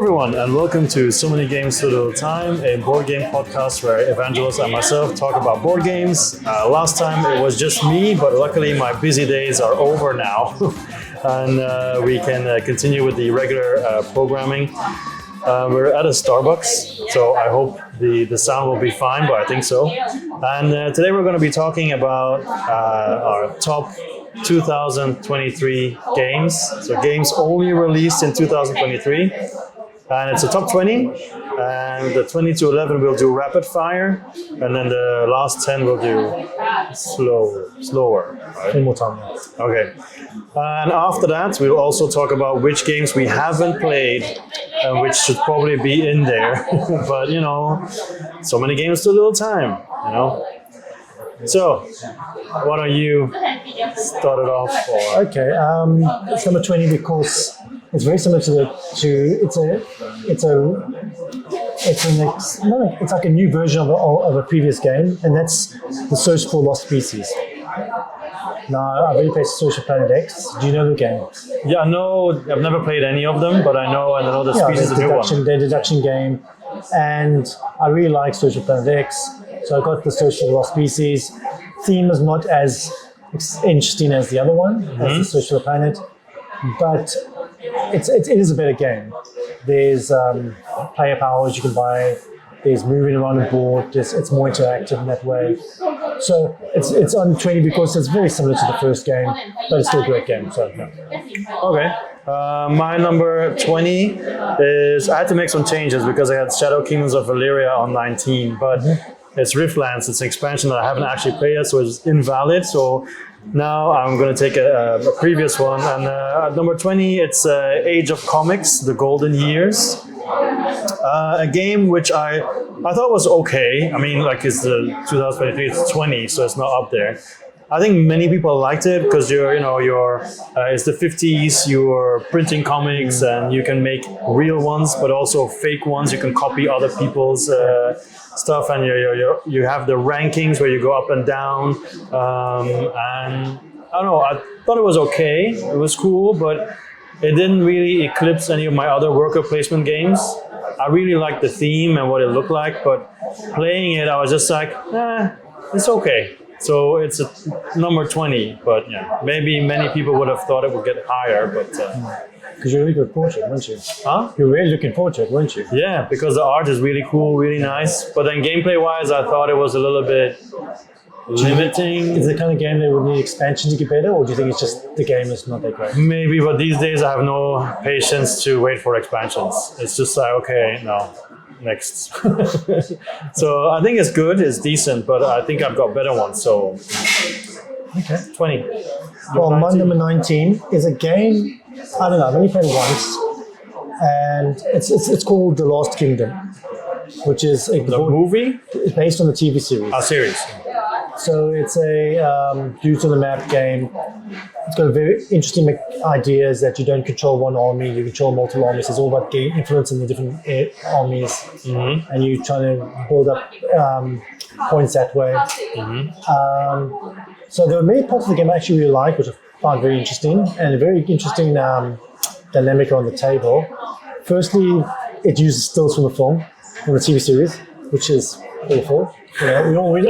everyone, and welcome to So Many Games So Little Time, a board game podcast where Evangelos and myself talk about board games. Last time it was just me, but luckily my busy days are over now, and we can continue with the regular programming. We're at a Starbucks, so I hope the sound will be fine, but I think so. And today we're going to be talking about our top 2023 games. So games only released in 2023. And it's a top 20. And the 20 to 11 we'll do rapid fire. And then the last 10 we'll do slower. Right? One more time. Okay. And after that, we'll also talk about which games we haven't played and which should probably be in there. But, you know, so many games to little time, you know. So, why don't you start it off? Or? Okay, it's number 20 because it's very similar to it's like a new version of a previous game, and that's the Search for Lost Species. Now, I've already played Social Planet X. Do you know the game? Yeah, I know. I've never played any of them, but I know the Species is a new one. The deduction game, and I really like Social Planet X. So I got the Search for the Lost Species. Theme is not as interesting as the other one, as the Search for the Planet, but it is a better game. There's player powers you can buy. There's moving around the board. It's more interactive in that way. So it's on 20 because it's very similar to the first game, but it's still a great game. So yeah. Okay. My number 20 is, I had to make some changes because I had Shadow Kingdoms of Valyria on 19, but it's Riftlands. It's an expansion that I haven't actually played yet, so it's invalid. So now I'm going to take a previous one. And at number 20, it's Age of Comics, The Golden Years. A game which I thought was okay. I mean, like it's the 2023, it's 20, so it's not up there. I think many people liked it because it's the 50s, you're printing comics and you can make real ones, but also fake ones. You can copy other people's stuff, and you have the rankings where you go up and down. And I don't know, I thought it was okay. It was cool, but it didn't really eclipse any of my other worker placement games. I really liked the theme and what it looked like, but playing it, I was just like, it's okay. So it's a number 20, but yeah, maybe many people would have thought it would get higher, but... Because you're really looking forward to it, weren't you? Huh? You're really looking forward to it, weren't you? Yeah, because the art is really cool, really nice, but then gameplay-wise, I thought it was a little bit limiting. Is it the kind of game that would need expansion to get better, or do you think it's just the game is not that great? Maybe, but these days I have no patience to wait for expansions. It's just like, okay, no. Next. So I think it's good, it's decent, but I think I've got better ones, so okay. 20. Well, my number 19 is a game, I don't know, I've only played it once, and it's called The Last Kingdom, which is a movie? It's based on the TV series. A series. So it's a Boots on the Map game. It's got a very interesting ideas that you don't control one army, you control multiple armies. It's all about influencing the different armies, and you trying to build up points that way. So there are many parts of the game I actually really like, which I found very interesting, and a very interesting dynamic on the table. Firstly, it uses stills from the film, from the TV series, which is awful. You know, we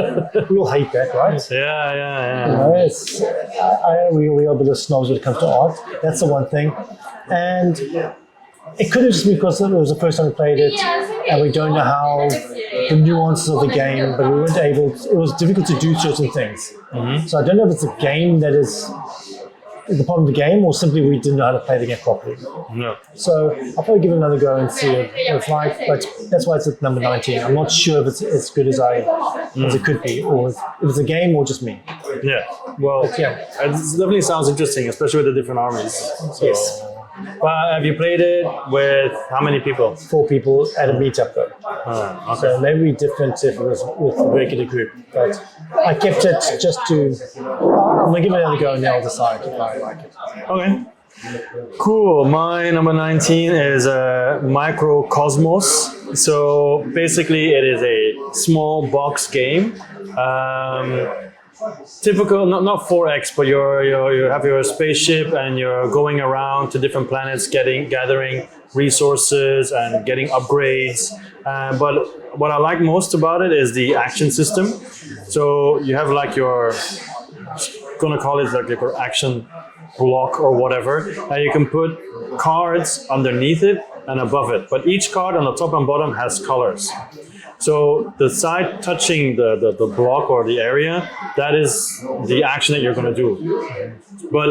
all hate that, right? Yeah. You know, we are a bit of snobs when it comes to art. That's the one thing. And it could have just been because it was the first time we played it, and we don't know how the nuances of the game, but we weren't able, it was difficult to do certain things. So I don't know if it's a game that is the problem of the game, or simply we didn't know how to play the game properly. No. So I'll probably give it another go and see what it's like, but that's why it's at number 19. I'm not sure if it's as good as it could be, or if it's a game or just me. Yeah, well, it definitely sounds interesting, especially with the different armies. So. Yes. But have you played it with how many people? 4 people at a meetup though. Okay. So maybe different if it was with a regular group. But I kept it just to, I'm going to give it another go and then I'll decide if I like it. Okay. Cool. My number 19 is Microcosmos. So basically it is a small box game. typical, not 4X, but you have your spaceship and you're going around to different planets, gathering resources and getting upgrades. But what I like most about it is the action system. So you have like your, gonna call it like your action block or whatever, and you can put cards underneath it and above it. But each card on the top and bottom has colors. So the side touching the block or the area, that is the action that you're going to do. But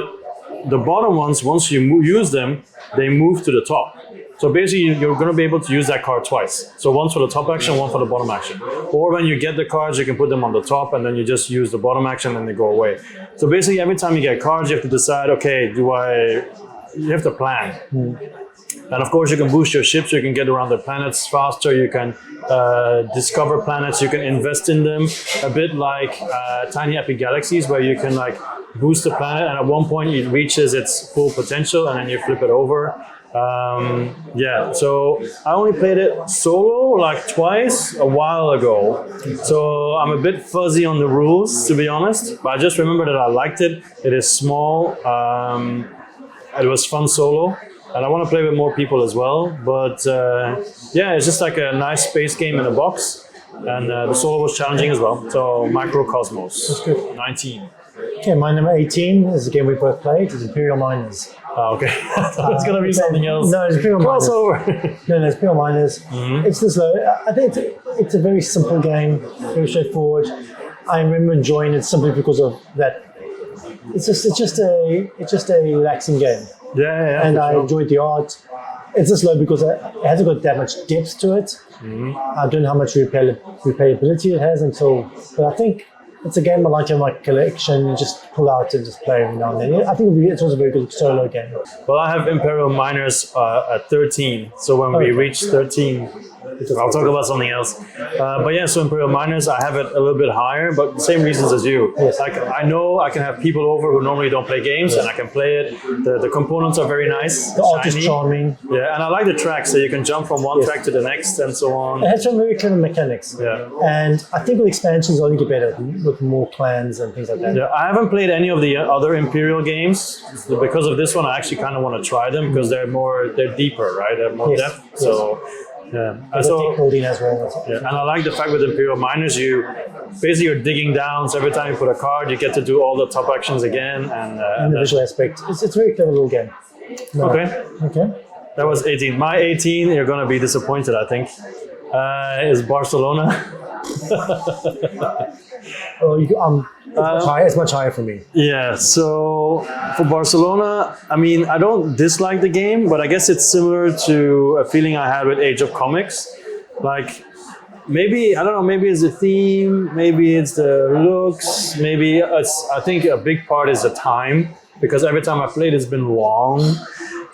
the bottom ones, once you use them, they move to the top. So basically, you're going to be able to use that card twice. So once for the top action, one for the bottom action. Or when you get the cards, you can put them on the top and then you just use the bottom action and they go away. So basically, every time you get cards, you have to decide, okay, you have to plan. And of course, you can boost your ships, you can get around the planets faster, you can discover planets, you can invest in them, a bit like tiny epic galaxies where you can like boost the planet and at one point it reaches its full potential and then you flip it over. So I only played it solo like twice a while ago. So I'm a bit fuzzy on the rules, to be honest, but I just remember that I liked it. It is small, it was fun solo. And I want to play with more people as well. But it's just like a nice space game in a box. And the solo was challenging as well. So Microcosmos. That's good. 19. Okay, my number 18 is a game we both played. It's Imperial Miners. Oh, okay. It's going to be something else. No, it's Imperial Miners. Crossover. No, it's Imperial Miners. Mm-hmm. It's this low. I think it's a very simple game, very straightforward. I remember enjoying it simply because of that. It's just a relaxing game. Yeah, and I enjoyed the art. It's just slow because it hasn't got that much depth to it. Mm-hmm. I don't know how much replayability it has but I think it's a game I like to have in my collection. You just pull out and just play every now and then. I think it's also a very good solo game. Well, I have Imperial Miners at 13. So when we reach 13, I'll talk about something else. So Imperial Miners, I have it a little bit higher, but the same reasons as you. Yes. Like I know I can have people over who normally don't play games, and I can play it. The components are very nice. The art is charming. Yeah, and I like the tracks, so you can jump from one track to the next and so on. It has some very clever mechanics. Yeah. And I think with expansions, only get better with more clans and things like that. Yeah, I haven't played any of the other Imperial games. Because of this one, I actually kind of want to try them because they're deeper, right? They have more depth. Yes. So. Yeah, and building as well. Yeah, and I like the fact with Imperial Miners, you're digging down. So every time you put a card, you get to do all the top actions again, and the visual aspect. It's a very clever little game. No. Okay. That was 18. My 18, you're gonna be disappointed, I think. Is Barcelona. It's much higher for me. Yeah, so for Barcelona, I mean, I don't dislike the game, but I guess it's similar to a feeling I had with Age of Comics. Like, maybe it's the theme, maybe it's the looks, I think a big part is the time, because every time I played, it's been long.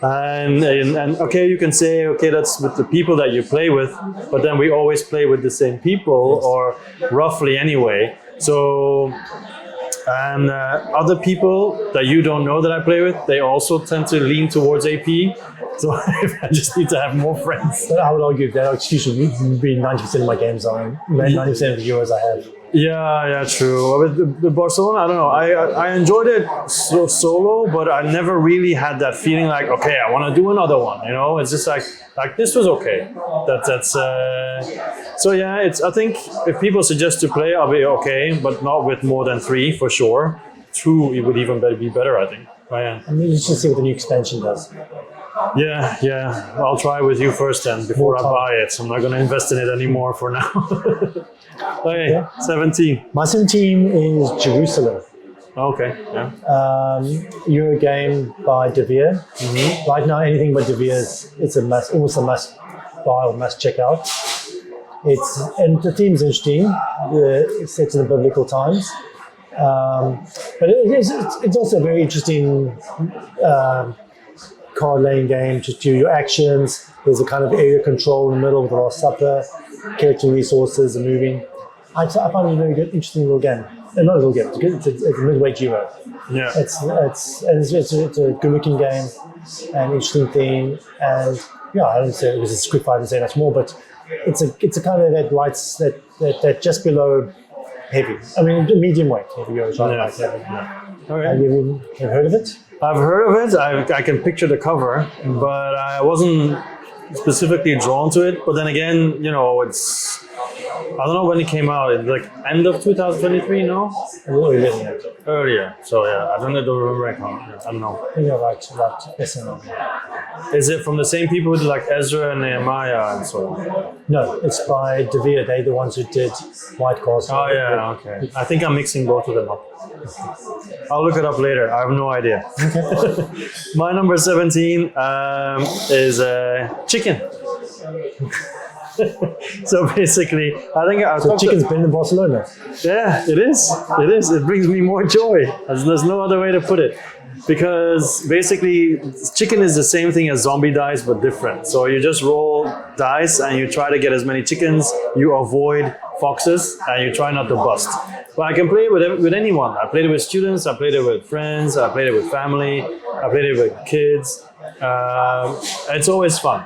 And okay, you can say, okay, that's with the people that you play with, but then we always play with the same people, or roughly anyway. So, and other people that you don't know that I play with, they also tend to lean towards AP. So I just need to have more friends. But I would argue that usually be 90% of my games are 90% of the Euros I have. Yeah, true. With the Barcelona, I don't know. I enjoyed it solo, but I never really had that feeling like, okay, I want to do another one. You know, it's just like this was okay. So yeah, I think if people suggest to play, I'll be okay, but not with more than 3 for sure. 2, it would even be better, I think. Oh, yeah. I mean, you should see what the new expansion does. Yeah. I'll try with you first then before I buy it. So I'm not going to invest in it anymore for now. Okay, 17. My 17 is Jerusalem. Okay, yeah. Euro game by De Vere. Mm-hmm. Right now, anything by De Vere it's almost a must buy or must check out. And the theme's interesting. It's set in the biblical times. But it's also a very interesting card laying game. Just do your actions. There's a kind of area control in the middle with the Last Supper, collecting resources and moving. I find it a very good, interesting little game. Not a little game. It's a midweight Euro. Yeah. It's a good looking game, an interesting theme, and I don't say it was a quick fight and say much more, but it's a kind of that lights that just below heavy. I mean, medium weight heavy Euros. I like heavy. Okay. Have you heard of it? I've heard of it. I can picture the cover, but I wasn't specifically drawn to it. But then again, you know, it's, I don't know when it came out. It's like end of 2023, no? Earlier. So yeah, I don't remember. I don't know. I think I like SMGSLT. Is it from the same people who did like Ezra and Nehemiah and so on? No, it's by Devere. They're the ones who did White Castle. Oh yeah, okay. I think I'm mixing both of them up. I'll look it up later. I have no idea. My number 17 is chicken. So basically, I think chicken's been in Barcelona. Yeah, it is. It is. It brings me more joy. There's no other way to put it. Because basically, chicken is the same thing as zombie dice, but different. So you just roll dice and you try to get as many chickens. You avoid foxes and you try not to bust. But I can play it with anyone. I played it with students. I played it with friends. I played it with family. I played it with kids. It's always fun.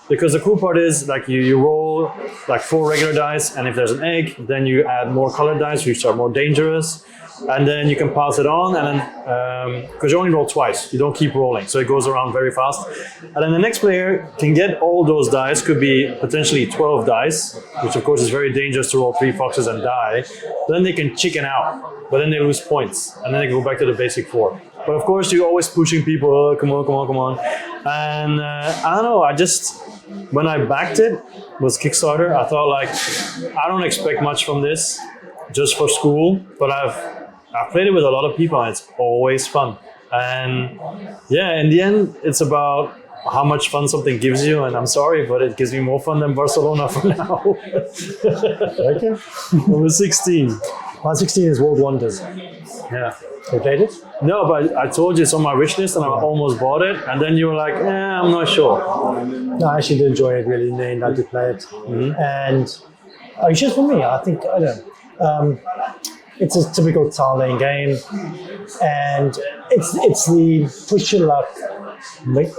Because the cool part is like you roll like 4 regular dice, and if there's an egg, then you add more colored dice, which are more dangerous. And then you can pass it on, and then because you only roll twice, you don't keep rolling, so it goes around very fast. And then the next player can get all those dice, could be potentially 12 dice, which of course is very dangerous to roll 3 foxes and die. Then they can chicken out, but then they lose points, and then they go back to the basic 4. But of course, you're always pushing people. Oh, come on! And I don't know. When I backed it was Kickstarter, I thought like I don't expect much from this, just for school, but I've played it with a lot of people and it's always fun. And yeah, in the end, it's about how much fun something gives you. And I'm sorry, but it gives me more fun than Barcelona for now. Okay. Number 16. 116 is World Wonders. Yeah. You played it? No, but I told you it's on my wish list and I almost bought it. And then you were like, I'm not sure. No, I actually did enjoy it really, and I did play it. And it's just for me, I think, I don't know. It's a typical tile laying game, and it's the push your luck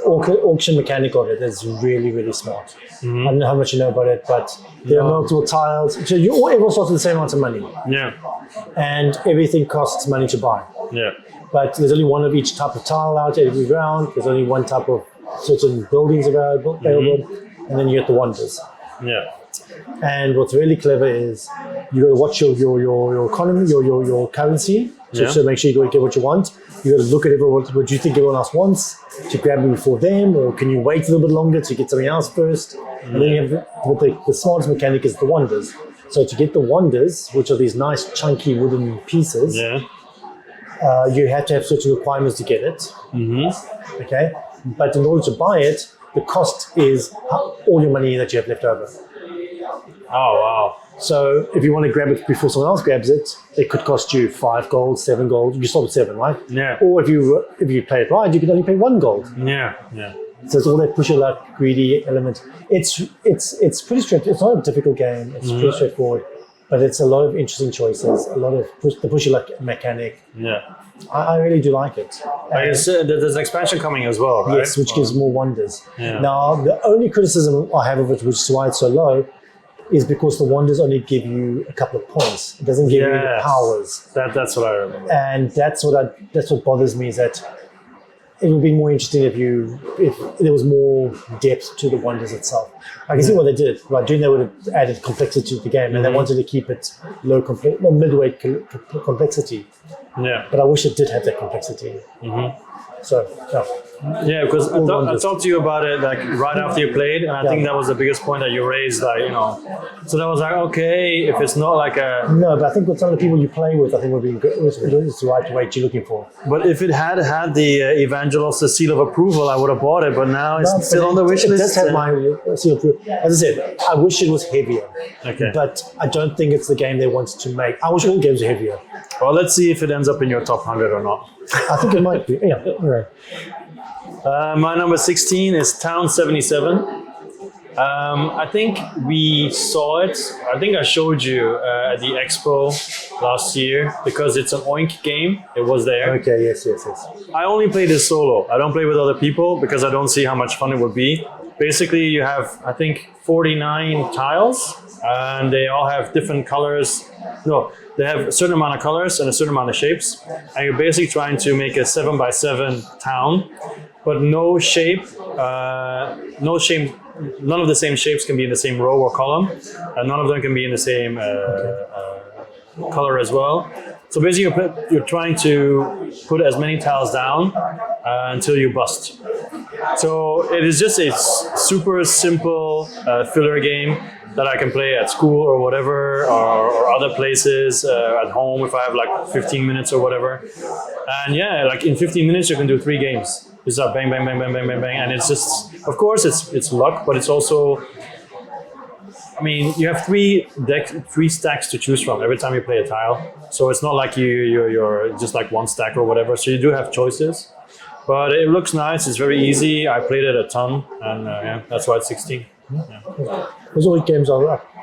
auction mechanic of it is really, really smart. I don't know how much you know about it, but there are multiple tiles. So everyone starts with the same amount of money. Yeah. And everything costs money to buy. Yeah. But there's only one of each type of tile out every round. There's only one type of certain buildings available, and then you get the wonders. Yeah. And what's really clever is you got to watch your economy, your currency, to make sure you get what you want. You got to look at what you think everyone else wants to grab it before them, or can you wait a little bit longer to get something else first? And then you have the smartest mechanic is the wonders. So to get the wonders, which are these nice chunky wooden pieces, you have to have certain requirements to get it. Okay, but in order to buy it, the cost is all your money that you have left over. Oh wow! So if you want to grab it before someone else grabs it, it could cost you 5 gold, 7 gold. You start with 7, right? Yeah. Or if you play it right, you can only pay 1 gold. Yeah. Yeah. So it's all that push your luck, greedy element. It's pretty straightforward. It's not a difficult game. It's pretty straightforward, but it's a lot of interesting choices. A lot of the push your luck mechanic. Yeah. I really do like it. There's an expansion coming as well, right? Yes, which gives more wonders. Yeah. Now, the only criticism I have of it, which is why it's so low, is because the wonders only give you a couple of points. It doesn't give you the powers. That's what I remember. And that's what bothers me, is that it would be more interesting if there was more depth to the wonders itself. I can see what they did. By doing that would have added complexity to the game, and they wanted to keep it midweight complexity. Yeah. But I wish it did have that complexity. So, yeah, because I talked to you about it like right after you played, and I think that was the biggest point that you raised. Like, so that was like, okay, if it's not like a but I think with some of the people you play with, I think would be good. It's the right weight you're looking for. But if it had the Evangelos, the seal of approval, I would have bought it. But now it's still on the wish list. It does have my seal of approval. As I said, I wish it was heavier. Okay. But I don't think it's the game they wanted to make. I wish all games were heavier. Well, let's see if it ends up in your top 100 or not. I think it might be. Yeah. Anyway. My number 16 is Town 77. I think we saw it. I think I showed you at the expo last year because it's an Oink game. It was there. Okay, yes. I only play this solo. I don't play with other people because I don't see how much fun it would be. basically you have, I think, 49 tiles, and they all have different colors. No, they have a certain amount of colors and a certain amount of shapes, and you're basically trying to make a 7x7 town, but no shape, none of the same shapes can be in the same row or column, and none of them can be in the same color as well. So basically, you're trying to put as many tiles down until you bust. So it is just a super simple filler game that I can play at school or whatever, or other places, at home if I have like 15 minutes or whatever. And yeah, like in 15 minutes you can do 3 games. It's like bang, bang, bang, bang, bang, bang, bang, and it's just, of course, it's luck, but it's also, I mean, you have 3 stacks to choose from every time you play a tile. So it's not like you're just like one stack or whatever. So you do have choices, but it looks nice. It's very easy. I played it a ton, and yeah, that's why it's 16. Yeah. Those all games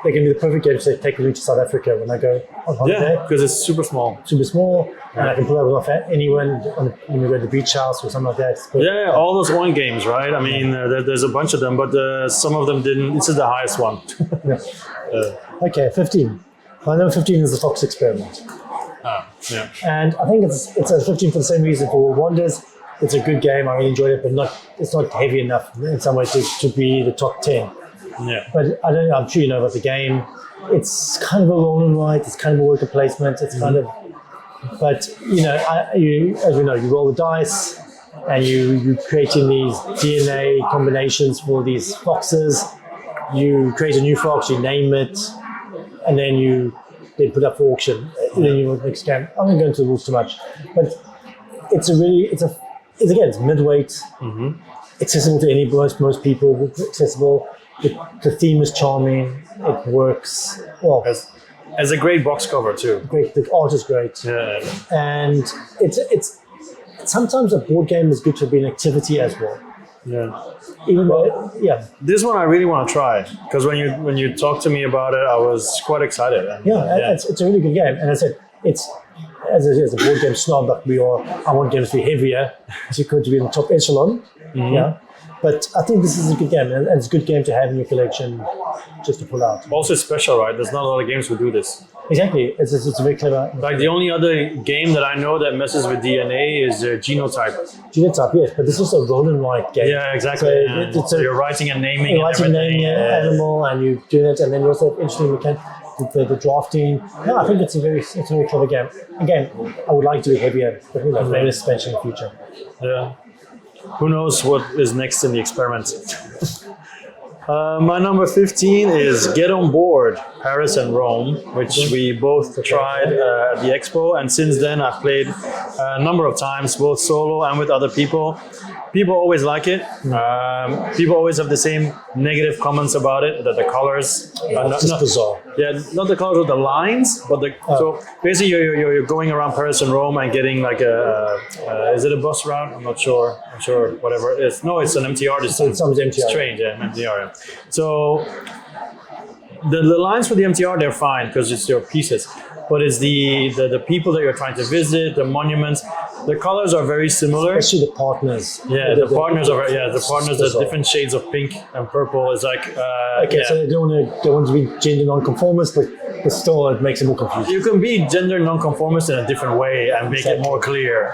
they can be the perfect games to take with me to South Africa when I go on holiday. Yeah, because it's super small. Super small, and I can pull it off at anyone when we go to the beach house or something like that. Yeah, all those one games, right? I mean, there's a bunch of them, but some of them didn't. This is the highest one. Okay, 15. My number 15 is the Fox Experiment. Yeah. And I think it's a 15 for the same reason for Wonders. It's a good game. I really enjoyed it, but it's not heavy enough in some ways to be the top 10. Yeah. But I don't know, I'm sure you know about the game. It's kind of a roll and write. It's kind of a worker placement. It's kind of, but you know, as you know, you roll the dice and you're creating these DNA combinations for these foxes. You create a new fox, you name it, and then you put up for auction. And then you next game. I'm not going to go into the rules too much, but it's midweight, accessible to most people, accessible. The theme is charming. It works well. As a great box cover too. Great, the art is great. Yeah. And it's sometimes a board game is good to be an activity as well. Yeah. Even though, yeah. This one I really want to try, because when you talked to me about it, I was quite excited. And, it's a really good game. And I said it's as a board game snob that we are. I want games to be heavier, so it could be in the top echelon. Yeah. But I think this is a good game, and it's a good game to have in your collection just to pull out. Also special, right? There's not a lot of games who do this. Exactly. It's very clever. Like the only other game that I know that messes with DNA is Genotype. Genotype, yes, but this is a roll and write game. Yeah, exactly. So you're writing and naming naming an animal, and you do it, and then you also have interesting mechanics. The drafting. No, I think it's a very clever game. Again, I would like to be heavier, but maybe a suspension in the future. Yeah. Who knows what is next in the experiment? My number 15 is Get On Board, Paris and Rome, which we both tried at the expo. And since then, I've played a number of times, both solo and with other people. People always like it. People always have the same negative comments about it, that the colors are not bizarre. Yeah, not the colors of the lines, but so basically you're going around Paris and Rome and getting like is it a bus route? I'm not sure, whatever it is. No, it's an MTR. It's MTR. Train, yeah, an MTR. Yeah. So the lines for the MTR, they're fine because it's your pieces. But it's the people that you're trying to visit, the monuments. The colors are very similar. Especially the partners. Yeah, the partners are different shades of pink and purple. It's like so they don't want to be gender non-conformist, but still it makes it more confusing. You can be gender non-conformist in a different way and make it more clear.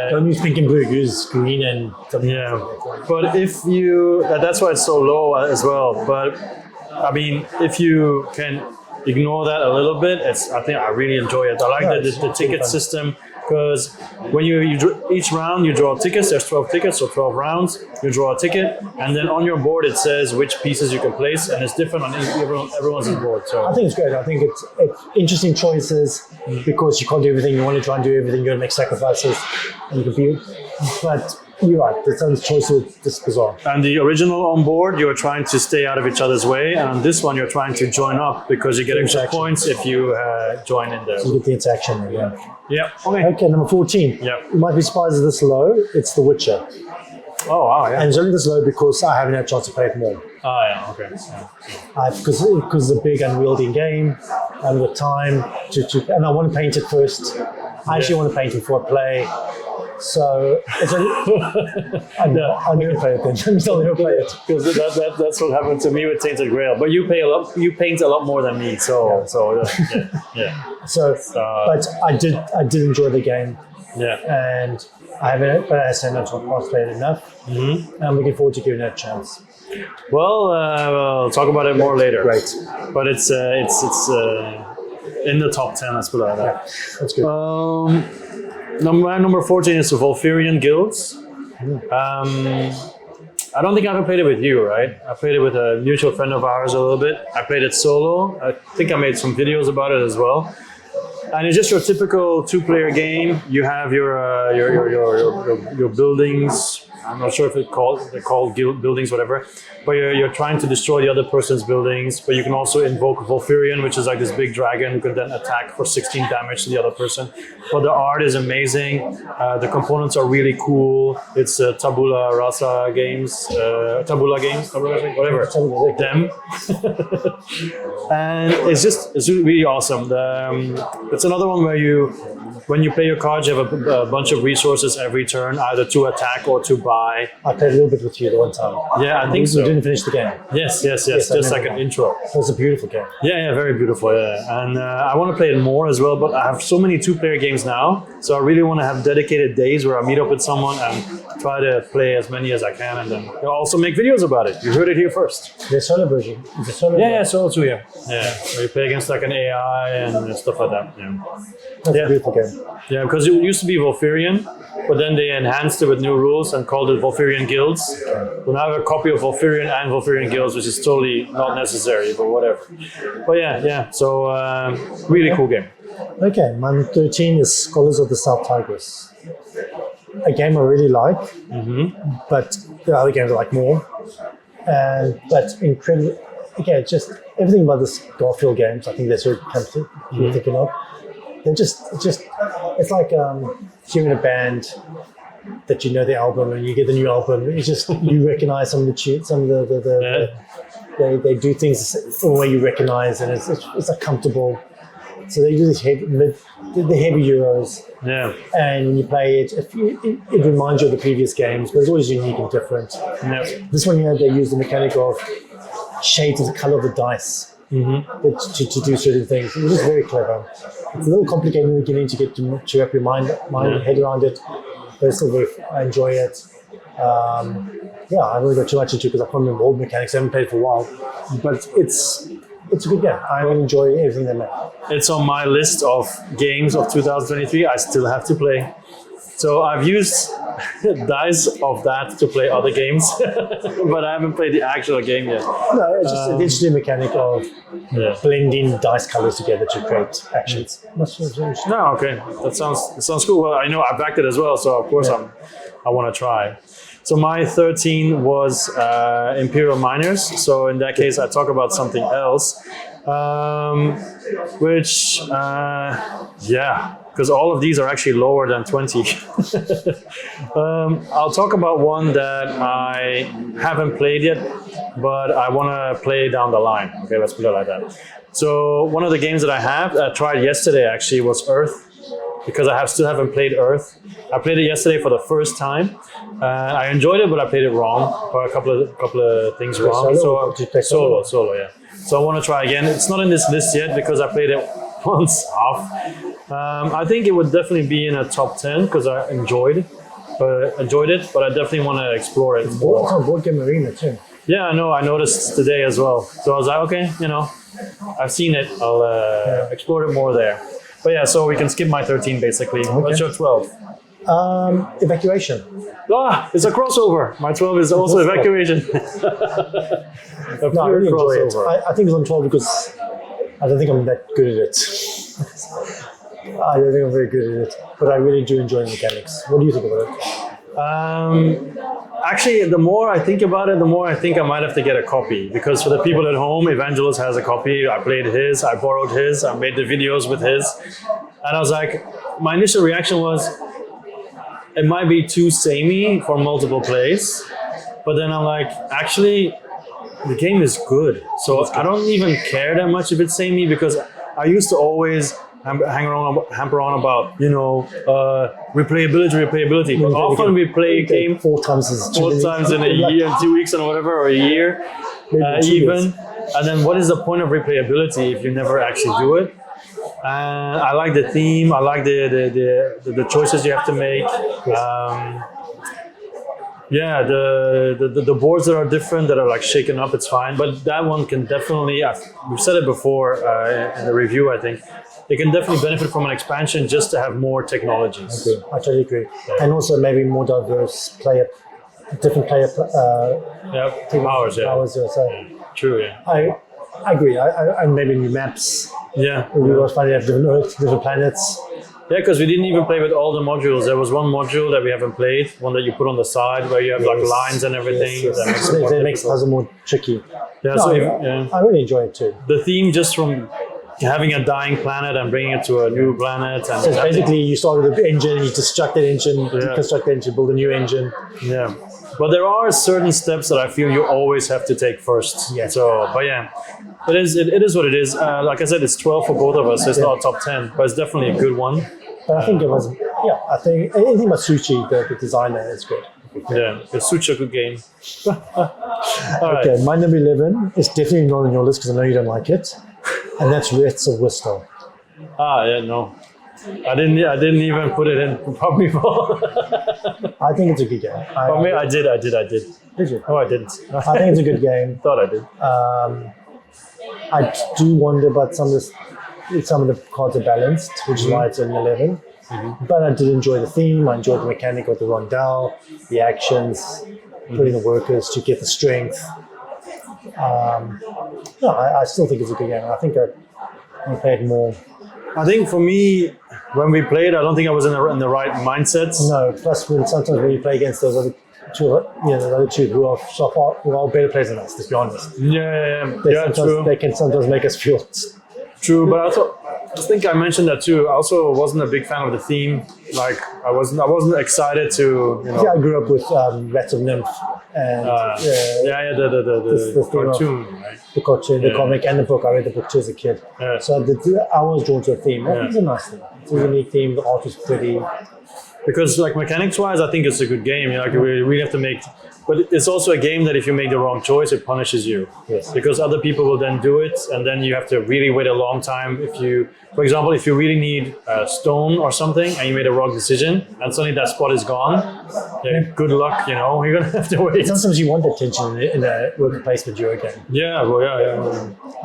Don't use pink and blue. Use green and something. Yeah, but if you that's why it's so low as well. But I mean, if you can ignore that a little bit, I think I really enjoy it. I like the ticket system, because when you each round you draw tickets. There's 12 tickets, so 12 rounds. You draw a ticket, and then on your board it says which pieces you can place, and it's different on everyone's board. So I think it's great. I think it's interesting choices, because you can't do everything. You want to try and do everything. You got to make sacrifices, and you can but you're right. The sounds choice is just bizarre. And the original on board, you're trying to stay out of each other's way, and on this one, you're trying to join up because you get extra points if you join in there. So you get the interaction. Yeah. Okay, number 14. Yeah. You might be surprised it's this low. It's The Witcher. Oh wow! Yeah. And it's only this low because I haven't had a chance to play it more. Oh yeah. Okay. Yeah. Because it's a big unwieldy game, and the time and I want to paint it first. I actually want to paint it before I play. So it's I never play it then. I'll never play it. Because that's what happened to me with Tainted Grail. But you paint a lot more than me, so yeah. So, but I did enjoy the game, Yeah. and I haven't, but I said I've not played enough. Mm-hmm. I'm looking forward to giving it a chance. Well, we'll talk about it more later. Great. But it's in the top 10. Let's put it like that. Yeah, that's good. Number 14 is the Volferian Guilds. I don't think I ever played it with you, right? I played it with a mutual friend of ours a little bit. I played it solo. I think I made some videos about it as well. And it's just your typical two-player game. You have your buildings. I'm not sure if they're called guild buildings, whatever. But you're trying to destroy the other person's buildings. But you can also invoke Volferian, which is like this big dragon who can then attack for 16 damage to the other person. But the art is amazing. The components are really cool. It's Tabula Rasa games, whatever. Them. And it's really awesome. It's another one where when you play your cards, you have a bunch of resources every turn, either to attack or to buy. I played a little bit with you the one time. Yeah, I think so. We didn't finish the game. Yes. Just like an intro. It was a beautiful game. Yeah, very beautiful. Yeah, and I want to play it more as well. But I have so many two-player games now, so I really want to have dedicated days where I meet up with someone and try to play as many as I can, and then also make videos about it. You heard it here first. The solo version. It's a solo. Yeah, solo too. Yeah, where you play against like an AI and stuff like that. Yeah. That's a beautiful game. Yeah, because it used to be Volferian, but then they enhanced it with new rules and called it Volferian Guilds. So now I have a copy of Volferian and Volferian Guilds, which is totally not necessary, but whatever. But yeah. So really cool game. Okay, my 13 is Scholars of the South Tigris. A game I really like, but the other games I like more. But incredible. Okay, just everything about this Garfield games, I think that's really tempting. You're thinking of. They're it's like hearing a band that you know the album and you get the new album. It's just you recognize some of the tunes, some of they do things the way you recognize, and it's like comfortable. So they do the heavy Euros. Yeah. And when you play it, it reminds you of the previous games, but it's always unique and different. Yeah. This one here, they use the mechanic of shades of the color of the dice to do certain things. It is very clever. It's a little complicated in the beginning to get to wrap your head around it, but it's still I enjoy it. I don't go too much into it because I can't remember all the mechanics. I haven't played it for a while, but it's a good game. I enjoy everything they make. It's on my list of games of 2023. I still have to play. So I've used dice of that to play other games, but I haven't played the actual game yet. No, it's just an interesting mechanic of blending dice colors together to create actions. No, okay, that sounds cool. Well, I know I backed it as well, so of course I want to try. So my 13 was Imperial Miners. So in that case, I talk about something else, which because all of these are actually lower than 20. I'll talk about one that I haven't played yet, but I want to play down the line. Okay, let's put it like that. So one of the games that I tried yesterday actually was Earth, because I still haven't played Earth. I played it yesterday for the first time. I enjoyed it, but I played it wrong, or a couple of things wrong. Solo, yeah. So I want to try again. It's not in this list yet because I played it once off. I think it would definitely be in a top 10 because I enjoyed it, but I definitely want to explore it more. It's on Board Game Arena too. Yeah, I know. I noticed today as well. So I was like, okay, I've seen it. I'll explore it more there. But yeah, so we can skip my 13 basically. Okay. What's your 12? Evacuation. It's a crossover. My 12 is also Evacuation. No, I really enjoy it. I think it's on 12 because I don't think I'm that good at it. I don't think I'm very good at it, but I really do enjoy the mechanics. What do you think about it? Actually, the more I think about it, the more I think I might have to get a copy, because for the people at home, Evangelos has a copy. I played his, I borrowed his, I made the videos with his. And I was like, my initial reaction was, it might be too samey for multiple plays. But then I'm like, actually, the game is good. So I don't even care that much if it's samey, because I used to always hamper on about replayability. But often we play a game four times in a year, 2 weeks, and whatever, or a year, even. And then, what is the point of replayability if you never actually do it? And I like the theme. I like the choices you have to make. The boards that are different, that are like shaken up, it's fine. But that one can definitely, we've said it before in the review, I think, it can definitely benefit from an expansion just to have more technologies. I totally agree. Yeah. And also maybe more diverse different player powers. True, yeah. I agree. And maybe new maps. Yeah. We will find out different planets. Yeah, because we didn't even play with all the modules. There was one module that we haven't played, one that you put on the side where you have like lines and everything. Yes. That makes the puzzle more tricky. Yeah, I really enjoy it too. The theme just from having a dying planet and bringing it to a new planet. And so it's basically you start with the engine, you destruct that engine, deconstruct the engine, build a new engine. Yeah. But there are certain steps that I feel you always have to take first. Yeah. So, but yeah, it is what it is. Like I said, it's 12 for both of us. It's not a top 10, but it's definitely a good one. But I think it was, I think anything about Suchi, the designer, is good. Yeah, it's such a good game. Okay, my number 11 is definitely not on your list because I know you don't like it, and that's Rats of Wistar. No. I didn't even put it in probably. I think it's a good game. I did. Did you? Oh, I didn't. I think it's a good game. Thought I did. I do wonder about some of the cards are balanced, which is why it's an 11. Mm-hmm. But I did enjoy the theme. I enjoyed the mechanic of the rondel, the actions, putting the workers to get the strength. I still think it's a good game. I think I played more. I think for me, when we played, I don't think I was in the right mindset. No, plus sometimes when you play against those other two who are better players than us, let's be honest. True. They can sometimes make us feel. True, but I think I mentioned that too. I also wasn't a big fan of the theme. Like I wasn't excited to. Yeah, I grew up with Rats of Nymph and the cartoon, right? The cartoon, the comic, and the book. I read the book too as a kid. Yeah. So I was drawn to a theme. I think it's a nice thing. It's a unique theme. The art is pretty. Because like mechanics-wise, I think it's a good game. We really have to make. But it's also a game that if you make the wrong choice, it punishes you. Yes. Because other people will then do it, and then you have to really wait a long time. For example, if you really need stone or something, and you made a wrong decision, and suddenly that spot is gone, good luck. You're gonna have to wait. Sometimes you want that tension in a worker placement Euro game. Yeah.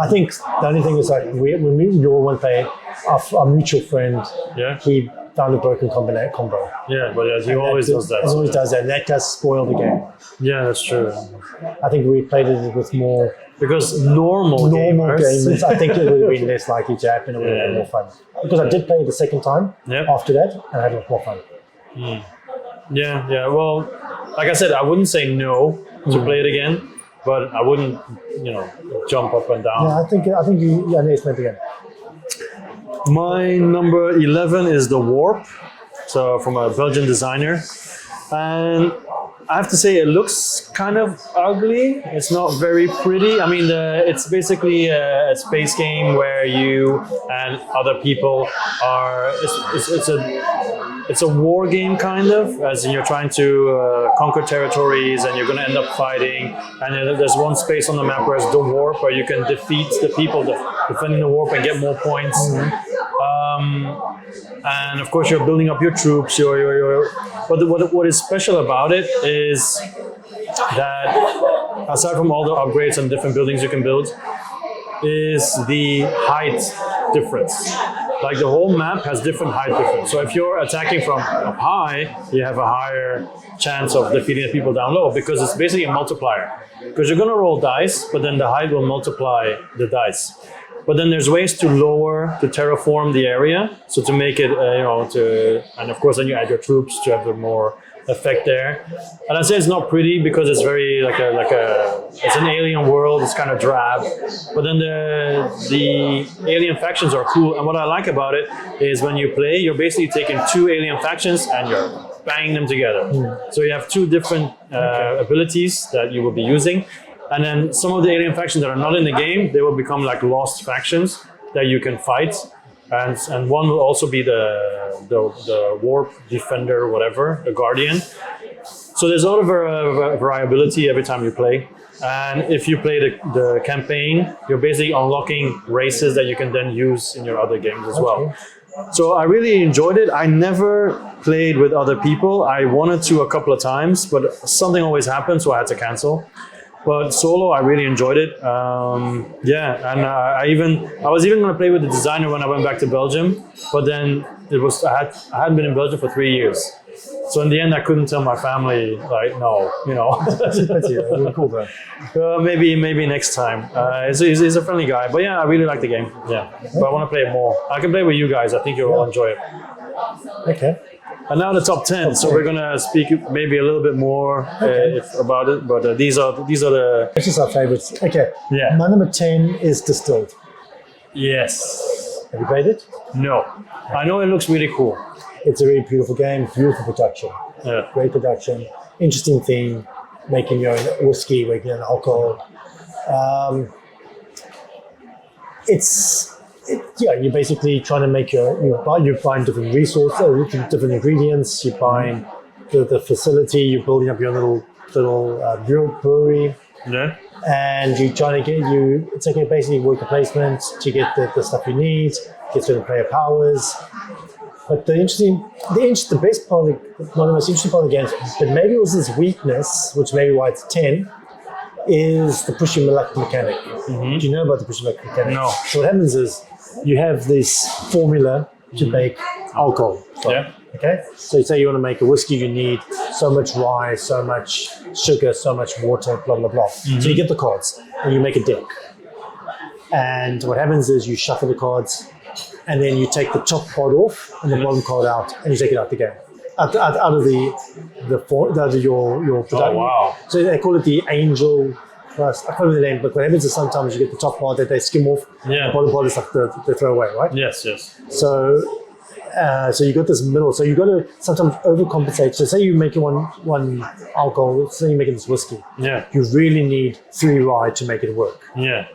I think the only thing is like when we all want to play, our mutual friend, he found a broken combo. Yeah, but he always does that. He always does that, and that does spoil the game. Yeah, that's true. I think we played it with more. Because normal gamers, I think it would have been less likely to happen. It would have been more fun. Because I did play it the second time after that, and I had a lot more fun. Yeah. Well, like I said, I wouldn't say no to play it again, but I wouldn't, jump up and down. Yeah, I think you underestimate again. My number 11 is the Warp, so from a Belgian designer, and I have to say it looks kind of ugly. It's not very pretty. I mean, it's basically a space game where you and other people are. It's a war game kind of, as in you're trying to conquer territories and you're going to end up fighting. And there's one space on the map where it's the Warp, where you can defeat the people defending the Warp and get more points. And of course, you're building up your troops. But what is special about it is that aside from all the upgrades and different buildings you can build, is the height difference. Like the whole map has different height difference. So if you're attacking from up high, you have a higher chance of defeating the people down low because it's basically a multiplier. Because you're going to roll dice, but then the height will multiply the dice. But then there's ways to terraform the area. So to make it, and of course then you add your troops to have the more effect there. And I say it's not pretty because it's very it's an alien world. It's kind of drab. But then the alien factions are cool. And what I like about it is when you play, you're basically taking two alien factions and you're banging them together. So you have two different abilities that you will be using. And then some of the alien factions that are not in the game, they will become like lost factions that you can fight. and one will also be the warp defender, whatever, the guardian. So there's a lot of variability every time you play. And if you play the campaign, you're basically unlocking races that you can then use in your other games as well. So I really enjoyed it. I never played with other people. I wanted to a couple of times, but something always happened, so I had to cancel. But solo, I really enjoyed it. And I was even going to play with the designer when I went back to Belgium, but then I hadn't been in Belgium for 3 years. So in the end, I couldn't tell my family, like, no, you know. Maybe next time. He's a friendly guy, but yeah, I really like the game. Yeah, but I want to play it more. I can play with you guys. I think you'll all enjoy it. Okay. And now the top 10. So we're gonna speak maybe a little bit more about it. But these are the. This is our favorites. Okay. Yeah. My number 10 is Distilled. Yes. Have you played it? No. I know it looks really cool. It's a really beautiful game, beautiful production. Yeah. Great production, interesting theme, making your own whiskey, making your own alcohol. You're basically trying to make you're buying different resources, different ingredients, you're buying the facility, you're building up your little brewery. Yeah. And you're trying to it's like basically worker placement to get the stuff you need, get certain player powers. But the best part, one of the most interesting part of the game, but maybe it was its weakness, which may be why it's 10, is the pushing luck mechanic. Mm-hmm. Do you know about the pushing luck mechanic? No. So what happens is you have this formula to make alcohol. Yeah. Okay. So say you want to make a whiskey, you need so much rye, so much sugar, so much water, blah blah blah. Mm-hmm. So you get the cards and you make a deck. And what happens is you shuffle the cards. And then you take the top card off and the bottom card out, and you take it out the game, out of your production. Oh wow! So they call it the Angel Plus. I can't remember the name, but what happens is sometimes you get the top part that they skim off, the bottom part is stuff they throw away, right? Yes. So you got this middle. So you got to sometimes overcompensate. So say you're making one alcohol, say you're making this whiskey. Yeah. You really need 3 rye to make it work. Yeah.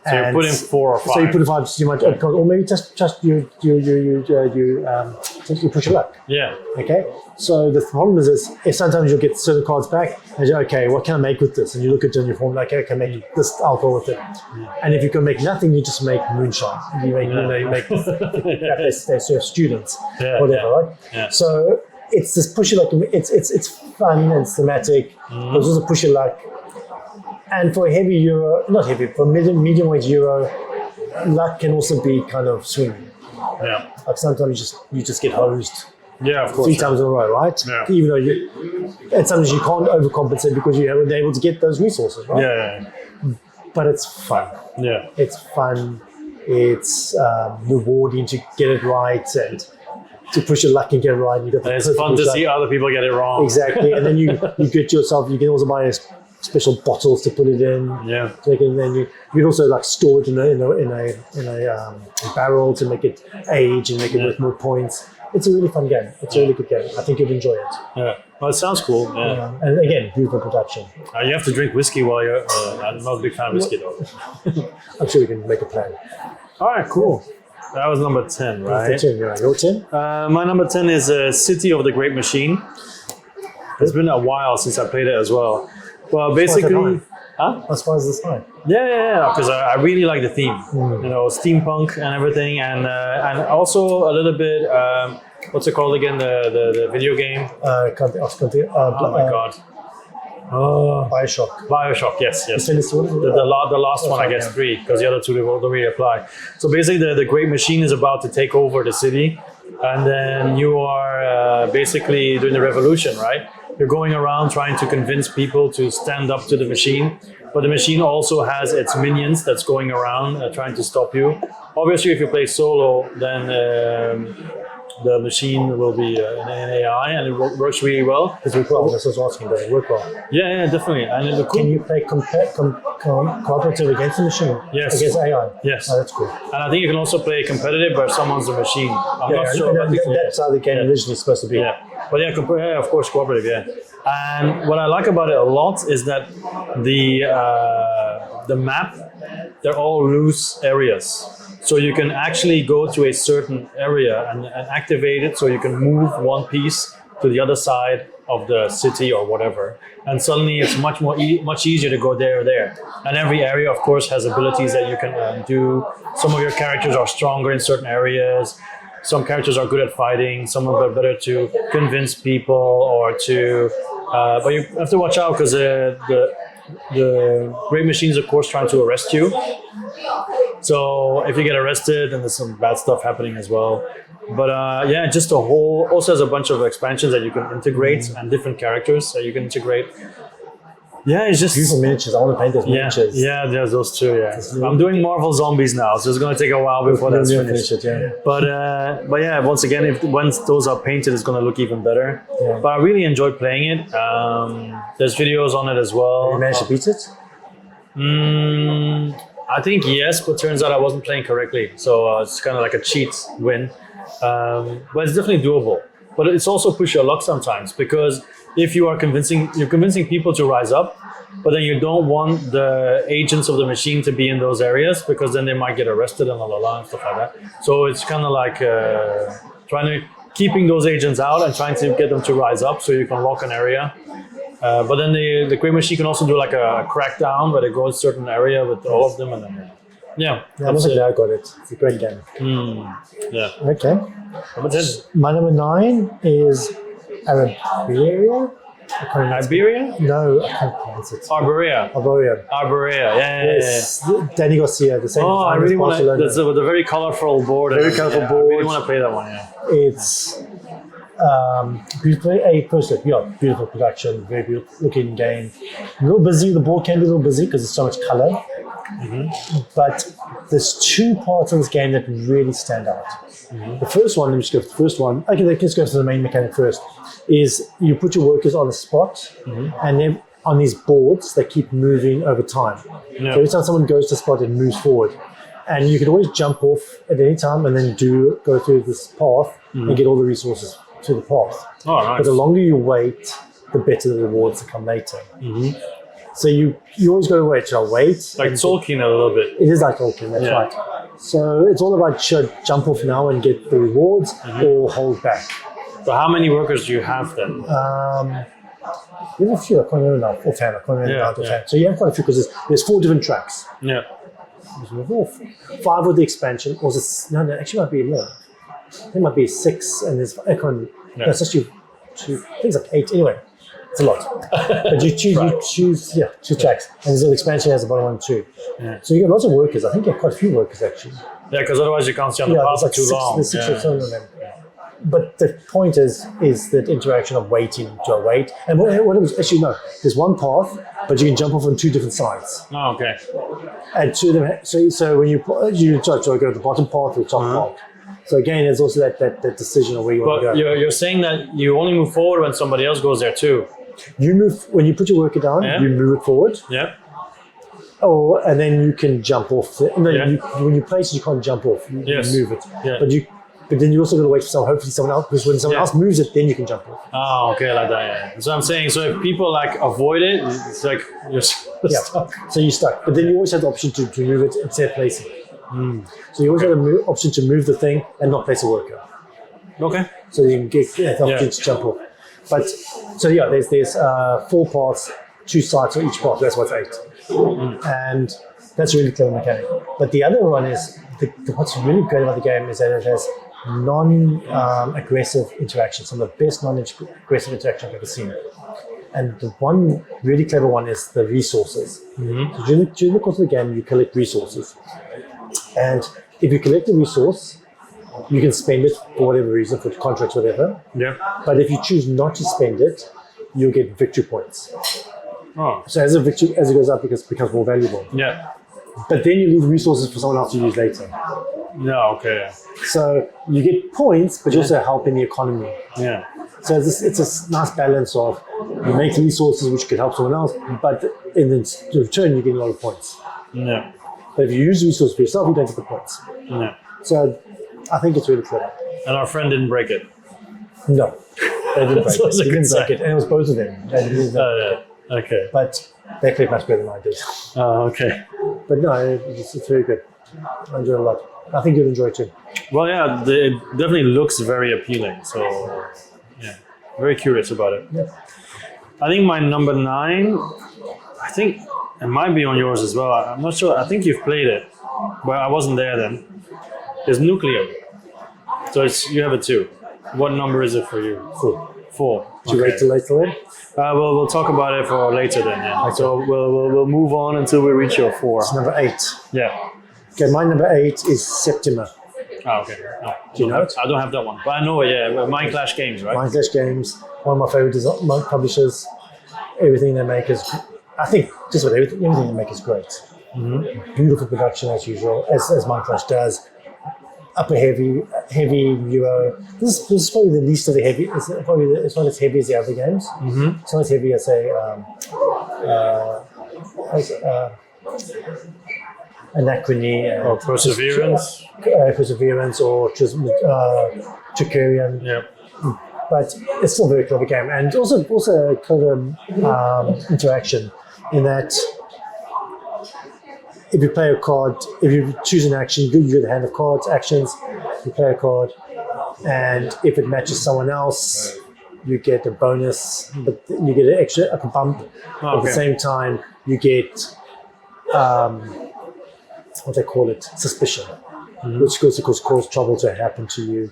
So you put in 4 or 5. So you put in 5, so you might, or maybe just you push your luck. Yeah. Okay. So the problem is if sometimes you'll get certain cards back, and you're okay, what can I make with this? And you look at it in your form, like, okay, I can make this alcohol with it. Yeah. And if you can make nothing, you just make moonshine. You make they serve students, whatever, right? Yeah. So it's this push your luck. It's fun and thematic. But it's also push your luck. And for a heavy euro, not heavy, for medium weight euro, luck can also be kind of swinging. Yeah. Like sometimes you just get hosed. Yeah, of course. 3 times in a row, right? Yeah. Even though and sometimes you can't overcompensate because you haven't been able to get those resources, right? Yeah. But it's fun. Yeah. It's fun. It's rewarding to get it right and to push your luck and get it right. And it's fun to see other people get it wrong. Exactly. And then you get yourself, you can also buy special bottles to put it in. Yeah. And then you can also like store it in a barrel to make it age and make it worth more points. It's a really fun game. It's a really good game. I think you'll enjoy it. Yeah. Well, it sounds cool. Yeah. And again, beautiful production. You have to drink whiskey while you're. I'm not a big fan of whiskey though. I'm sure we can make a plan. All right. Cool. That was number 10, right? Your 10? My number 10 is City of the Great Machine. It's been a while since I played it as well. Well, basically, as far as this high. Yeah, because I really like the theme, steampunk and everything, and also a little bit, what's it called again, the video game? Oh my god. Bioshock, yes. The last one, I guess, 3, because the other 2 don't really apply. So basically, the Great Machine is about to take over the city, and then you are basically doing the revolution, right? You're going around trying to convince people to stand up to the machine, but the machine also has its minions that's going around trying to stop you. Obviously, if you play solo, then the machine will be an AI, and it works really well. Does it work well? That's what I was asking. Does it work well? Yeah, definitely. And can you play cooperative against the machine? Yes. Against AI? Yes. Oh, that's cool. And I think you can also play competitive where someone's the machine. I'm not sure. That's how the game originally is supposed to be. Yeah. But of course, cooperative, yeah. And what I like about it a lot is that the map, they're all loose areas. So you can actually go to a certain area and activate it so you can move one piece to the other side of the city or whatever. And suddenly it's much easier to go there or there. And every area, of course, has abilities that you can do. Some of your characters are stronger in certain areas. Some characters are good at fighting. Some of them are better to convince people or to... but you have to watch out because the great machines, of course, trying to arrest you. So if you get arrested, then there's some bad stuff happening as well. But yeah, just the whole also has a bunch of expansions that you can integrate and different characters that you can integrate. Yeah, it's just beautiful miniatures. I want to paint those miniatures. Yeah, there's those too. Yeah, I'm doing Marvel Zombies now, so it's going to take a while before that's finished. But yeah, once again, once those are painted, it's going to look even better. Yeah. But I really enjoy playing it. There's videos on it as well. Have you managed to beat it? I think yes, but turns out I wasn't playing correctly, so it's kind of like a cheat win. But it's definitely doable. But it's also push your luck sometimes, because if you're convincing people to rise up, but then you don't want the agents of the machine to be in those areas because then they might get arrested and and stuff like that. So it's kind of like keeping those agents out and trying to get them to rise up so you can lock an area. But then the Great Machine can also do like a crackdown where they go in a certain area with all of them, and then yeah, I wasn't glad I got it. It's a great game. Yeah. Okay. My number 9 is Arborea. Iberia? No, I can't pronounce it. Arborea. Yeah. Yes, Danny Garcia, the same. Oh, I really want to. That's with a very colorful board. Very colorful board. I really want to play that one. Yeah. It's beautiful production, very beautiful looking game. A little busy. The board can be a little busy because there's so much color. But there's 2 parts of this game that really stand out. The first one, let me just go for the first one. Okay, let's go for the main mechanic first. Is you put your workers on a spot, and then on these boards they keep moving over time. Yeah. So every time someone goes to the spot, it moves forward, and you can always jump off at any time and then go through this path and get all the resources to the path. Oh, nice. But the longer you wait, the better the rewards that come later. So you always got to wait. Should I wait? Like Tolkien a little bit. It is like Tolkien, that's right. So it's all about should jump off now and get the rewards or hold back. So how many workers do you have then? You have a few. I can't remember now. Offhand. So you have quite a few because there's 4 different tracks. Yeah. 5 with the expansion. Or no, actually might be more. There might be 6, and there's it's actually 2. I think it's like 8. Anyway, it's a lot. But you choose 2 tracks, and there's an expansion has the bottom 1 too. Yeah. So you get lots of workers. I think you have quite a few workers actually. Yeah, because otherwise you can't see on the path for too long. There's 6 or 7 of them. But the point is that interaction of waiting to wait. And what it was actually, no, there's one path, but you can jump off on 2 different sides. Oh, okay. And 2 of them. So when you go to the bottom path or top path. So again, there's also that decision of where you want to go. But you're saying that you only move forward when somebody else goes there too. You move when you put your worker down. Yeah. You move it forward. Yeah. And then you can jump off. When you place it, you can't jump off. You move it. Yeah. But then you also got to wait for hopefully someone else, because when someone else moves it, then you can jump off. Oh, okay, like that. Yeah. So I'm saying, so if people avoid it, it's like you're stuck. So you're stuck. But then you always have the option to move it instead of placing it. So you always have the option to move the thing and not place a worker. Okay. So you can get the option to jump off. But there's 4 parts, 2 sides for each part. That's what's 8, and that's a really clever mechanic. But the other one is what's really great about the game is that it has non-aggressive interaction. Some of the best non-aggressive interaction I've ever seen. And the one really clever one is the resources. So during the course of the game, you collect resources. And if you collect the resource, you can spend it for whatever reason, for contracts, whatever. Yeah. But if you choose not to spend it, you'll get victory points. Oh. So as it goes up, it becomes more valuable. Yeah. But then you leave resources for someone else to use later. Yeah, okay. So you get points, but you also help in the economy. Yeah. So it's a nice balance of you make resources which could help someone else, but in return you get a lot of points. Yeah. But if you use resources for yourself, you don't get the points. Yeah. So I think it's really clever. And our friend didn't break it. No, they didn't break it. They didn't break it, and it was both of them. Yeah. Okay. But they played much better than I did. Oh, okay. But no, it's very good. I enjoy it a lot. I think you'll enjoy it too. Well, yeah, it definitely looks very appealing. So, yeah, very curious about it. Yeah. I think my number 9, I think it might be on yours as well. I'm not sure. I think you've played it, but I wasn't there then. Is Nuclear. So you have it too. What number is it for you? 4. Do you wait till later? We'll talk about it for later then. Yeah. Okay. So we'll move on until we reach your 4. It's number 8. Yeah. Okay, my number 8 is Septima. Oh, okay. No, Do you know it? I don't have that one, but I know it. Yeah, Mind Clash Games, right? Mind Clash Games, one of my favorite publishers. Everything they make is, I think, just about everything they make is great. Mm-hmm. Beautiful production as usual, as Mind Clash does. Upper heavy Euro. This is probably the least of the heavy. It's not as heavy as the other games. Mm-hmm. It's not as heavy as say Anachrony or Perseverance. Perseverance or Tricarian. Yeah. But it's still a very clever game, and also a clever interaction in that if you play a card, if you choose an action, you get a hand of cards, actions, you play a card, and if it matches someone else, you get a bonus, but you get an extra a bump. At the same time, you get what they call it, suspicion, which could cause trouble to happen to you.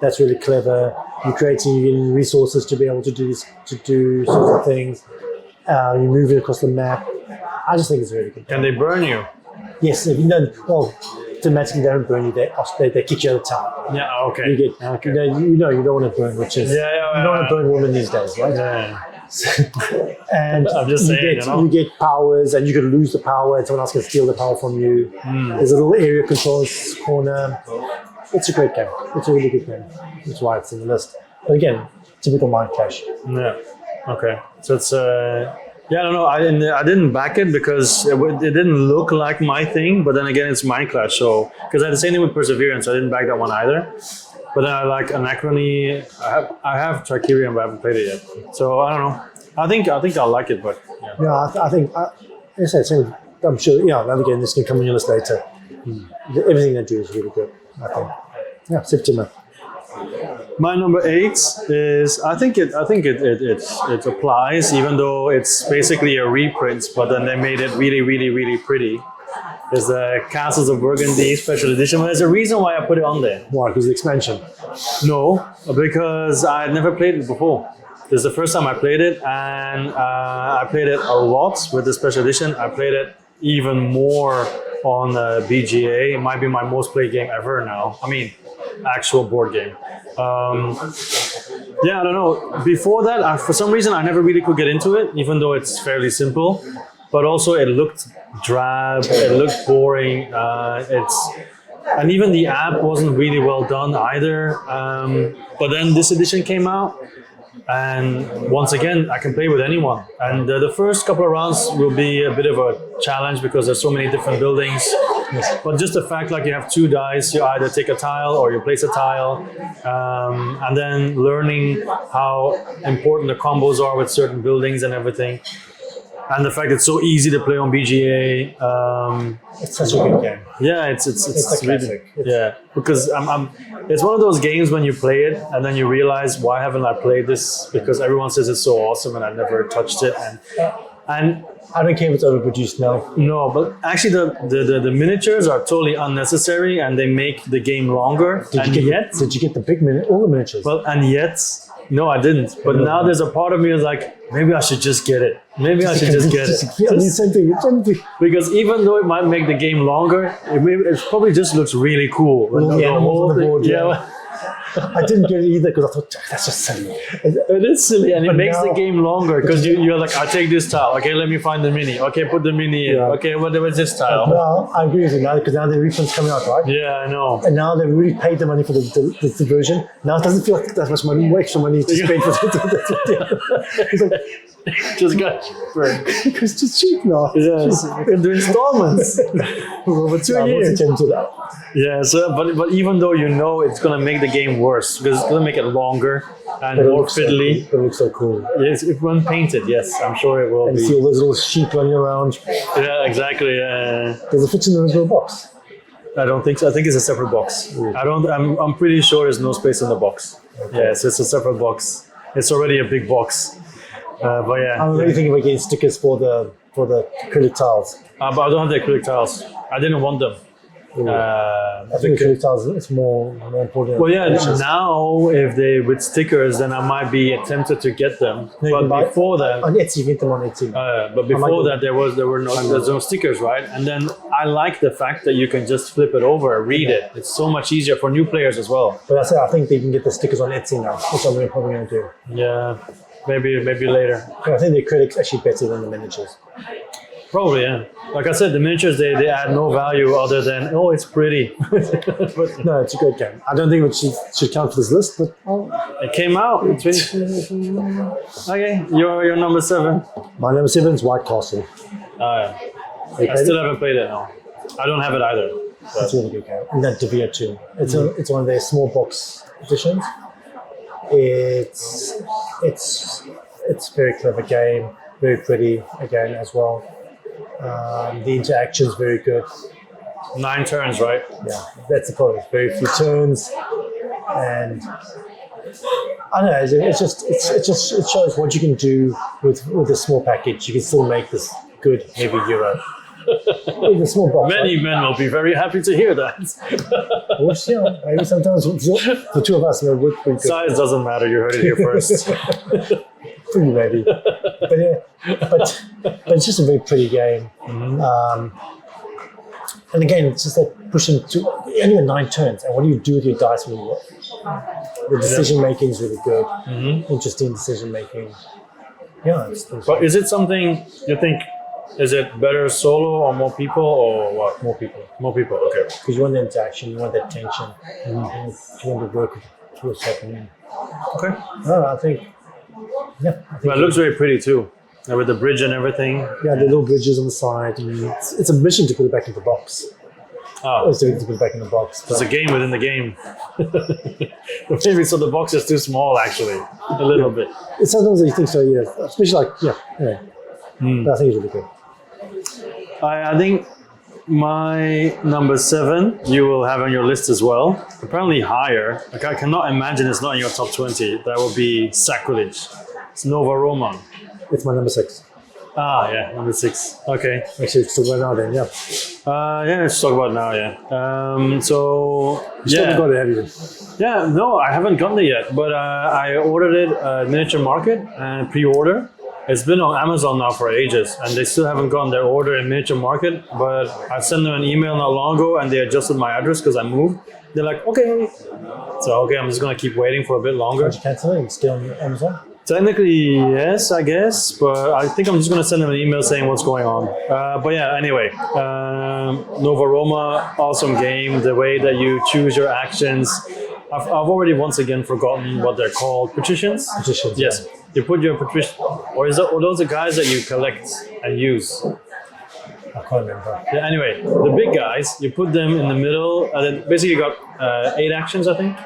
That's really clever. You're getting resources to be able to do sorts of things. You're moving across the map. I just think it's really good. Can they burn you? Yes, if you know, well, automatically they don't burn you. They kick you out of town. Yeah. Okay. You get, okay. You don't want to burn witches. Yeah. You don't want to burn women these days, right? Yeah. And I'm just saying, you get powers, and you could lose the power, and someone else can steal the power from you. There's a little area controls corner. It's a great game. It's a really good game. That's why it's in the list. But again, typical Mind Clash. Yeah. Okay. So it's yeah, I don't know. I didn't back it because it didn't look like my thing. But then again, it's Mind Clash. So because I had the same thing with Perseverance, I didn't back that one either. But then I like Anachrony. I have Tricarian, but I haven't played it yet. So I don't know. I think I'll like it, but yeah. I think I'm sure. Yeah, another game that's gonna come on your list later. Everything they do is really good. I think. Yeah, Septima. My number 8 is I think it applies, even though it's basically a reprint, but then they made it really, really, really pretty. Is the Castles of Burgundy Special Edition. There's a reason why I put it on there. Why? Because the expansion? No, because I had never played it before. This is the first time I played it, and I played it a lot with the Special Edition. I played it even more on BGA. It might be my most played game ever now. I mean, actual board game. Yeah, I don't know. Before that, for some reason, I never really could get into it, even though it's fairly simple. But also, it looked drab. It looked boring. And even the app wasn't really well done either. But then this edition came out. And once again, I can play with anyone. And the first couple of rounds will be a bit of a challenge because there's so many different buildings. Yes. But just the fact like you have 2 dice, you either take a tile or you place a tile. And then learning how important the combos are with certain buildings and everything. And the fact it's so easy to play on BGA. It's such a good game. Yeah, it's a classic. Yeah, because it's one of those games when you play it and then you realize, why haven't I played this? Because everyone says it's so awesome and I've never touched it. And I don't care if it's overproduced now. No, but actually the miniatures are totally unnecessary and they make the game longer. Did you get the all the miniatures? Well, and yet, no, I didn't. But now there's a part of me is like, maybe I should just get it. Maybe I should just get it. Same thing. Because even though it might make the game longer, it probably just looks really cool. The animals on the board, yeah. I didn't get it either because I thought, that's just silly. It is silly, and it makes the game longer because you're like, I take this tile. Okay, let me find the mini. Okay, put the mini in. Yeah. Okay, what's this tile? Well, I agree with you now because now the refund's coming out, right? Yeah, I know. And now they've really paid the money for the version. Now it doesn't feel like that much money, extra money to spend for it. It's like, just got cheaper. It's just cheap now. Yes, you can do installments over 2 years. Yeah, so but even though you know it's gonna make the game worse because it's gonna make it longer and more fiddly. It looks so cool. Yes, if when painted, yes, I'm sure it will and be. And see all those little sheep running around. Yeah, exactly. Does it fit in the original box? I don't think so. I think it's a separate box. I'm pretty sure there's no space in the box. Okay. Yeah, so it's a separate box. It's already a big box. But yeah. I'm really thinking about getting stickers for the acrylic tiles. But I don't have the acrylic tiles. I didn't want them. I think acrylic tiles is more important. Well, yeah. Now, if they with stickers, then I might be tempted to get them. No, but before that, on Etsy, get them on Etsy. but before that, there's no stickers, right? And then I like the fact that you can just flip it over, read it. It's so much easier for new players as well. But I think they can get the stickers on Etsy now, which I'm probably going to do. Yeah, maybe later. I think the acrylic's actually better than the miniatures. Probably, yeah. Like I said, the miniatures, they add no value other than, oh, it's pretty. But No, it's a good game. I don't think it should count for this list, but it came out. Okay, you're number 7. my number 7 is White Castle. Yeah. I still haven't played it, no. I don't have it either. It's a really good game. And that Devere too. It's one of their small box editions. It's a very clever game, very pretty again as well. The interaction is very good. 9 turns, right? Yeah, that's the problem. Very few turns, and I don't know. It shows what you can do with a small package. You can still make this good heavy Euro. With a small box. Many men will be very happy to hear that. Well, yeah, maybe sometimes the two of us know would be good. Size doesn't matter. You heard it here first. Pretty maybe, but yeah, but it's just a very pretty game. And again, it's just that pushing to only 9 turns, and what do you do with your dice when you work? The decision making is really good. Interesting decision making. Yeah, But is it something you think? Is it better solo or more people or what? more people More people. Okay. because you want the interaction, you want that tension, you want to work with what's happening. Okay. No, I think. Yeah, I think But it looks very pretty too, with the bridge and everything. yeah, the little bridges on the side. It's a mission to put it back in the box. Oh, It's to put it back in the box. it's a game within the game. Maybe so the box is too small, actually, a little bit. It's sometimes you think so, yeah. Especially like, yeah. But I think it's really good. I think my number 7 you will have on your list as well. Apparently higher. Like I cannot imagine it's not in your top 20. That would be sacrilege. It's Nova Roma. It's my number 6. Ah, yeah, number 6. Okay. Actually, it's still right now then, yeah. Yeah, let's talk about it now. Yeah. So You still haven't got it, have you? Yeah, no, I haven't gotten it yet, but I ordered it at Miniature Market and pre-order. It's been on Amazon now for ages, and they still haven't gotten their order in Miniature Market. But I sent them an email not long ago, and they adjusted my address because I moved. They're like, okay. So, okay, I'm just going to keep waiting for a bit longer. Did you cancel it? It's still on Amazon? Technically, yes, I guess, but I think I'm just going to send them an email saying what's going on. But yeah, anyway, Nova Roma, awesome game. The way that you choose your actions. I've already once again forgotten what they're called. Patricians? Patricians, Yes. yeah. You put your patrician, or those the guys that you collect and use? I can't remember. Yeah, anyway, the big guys, you put them in the middle, and then basically you got 8 actions, I think,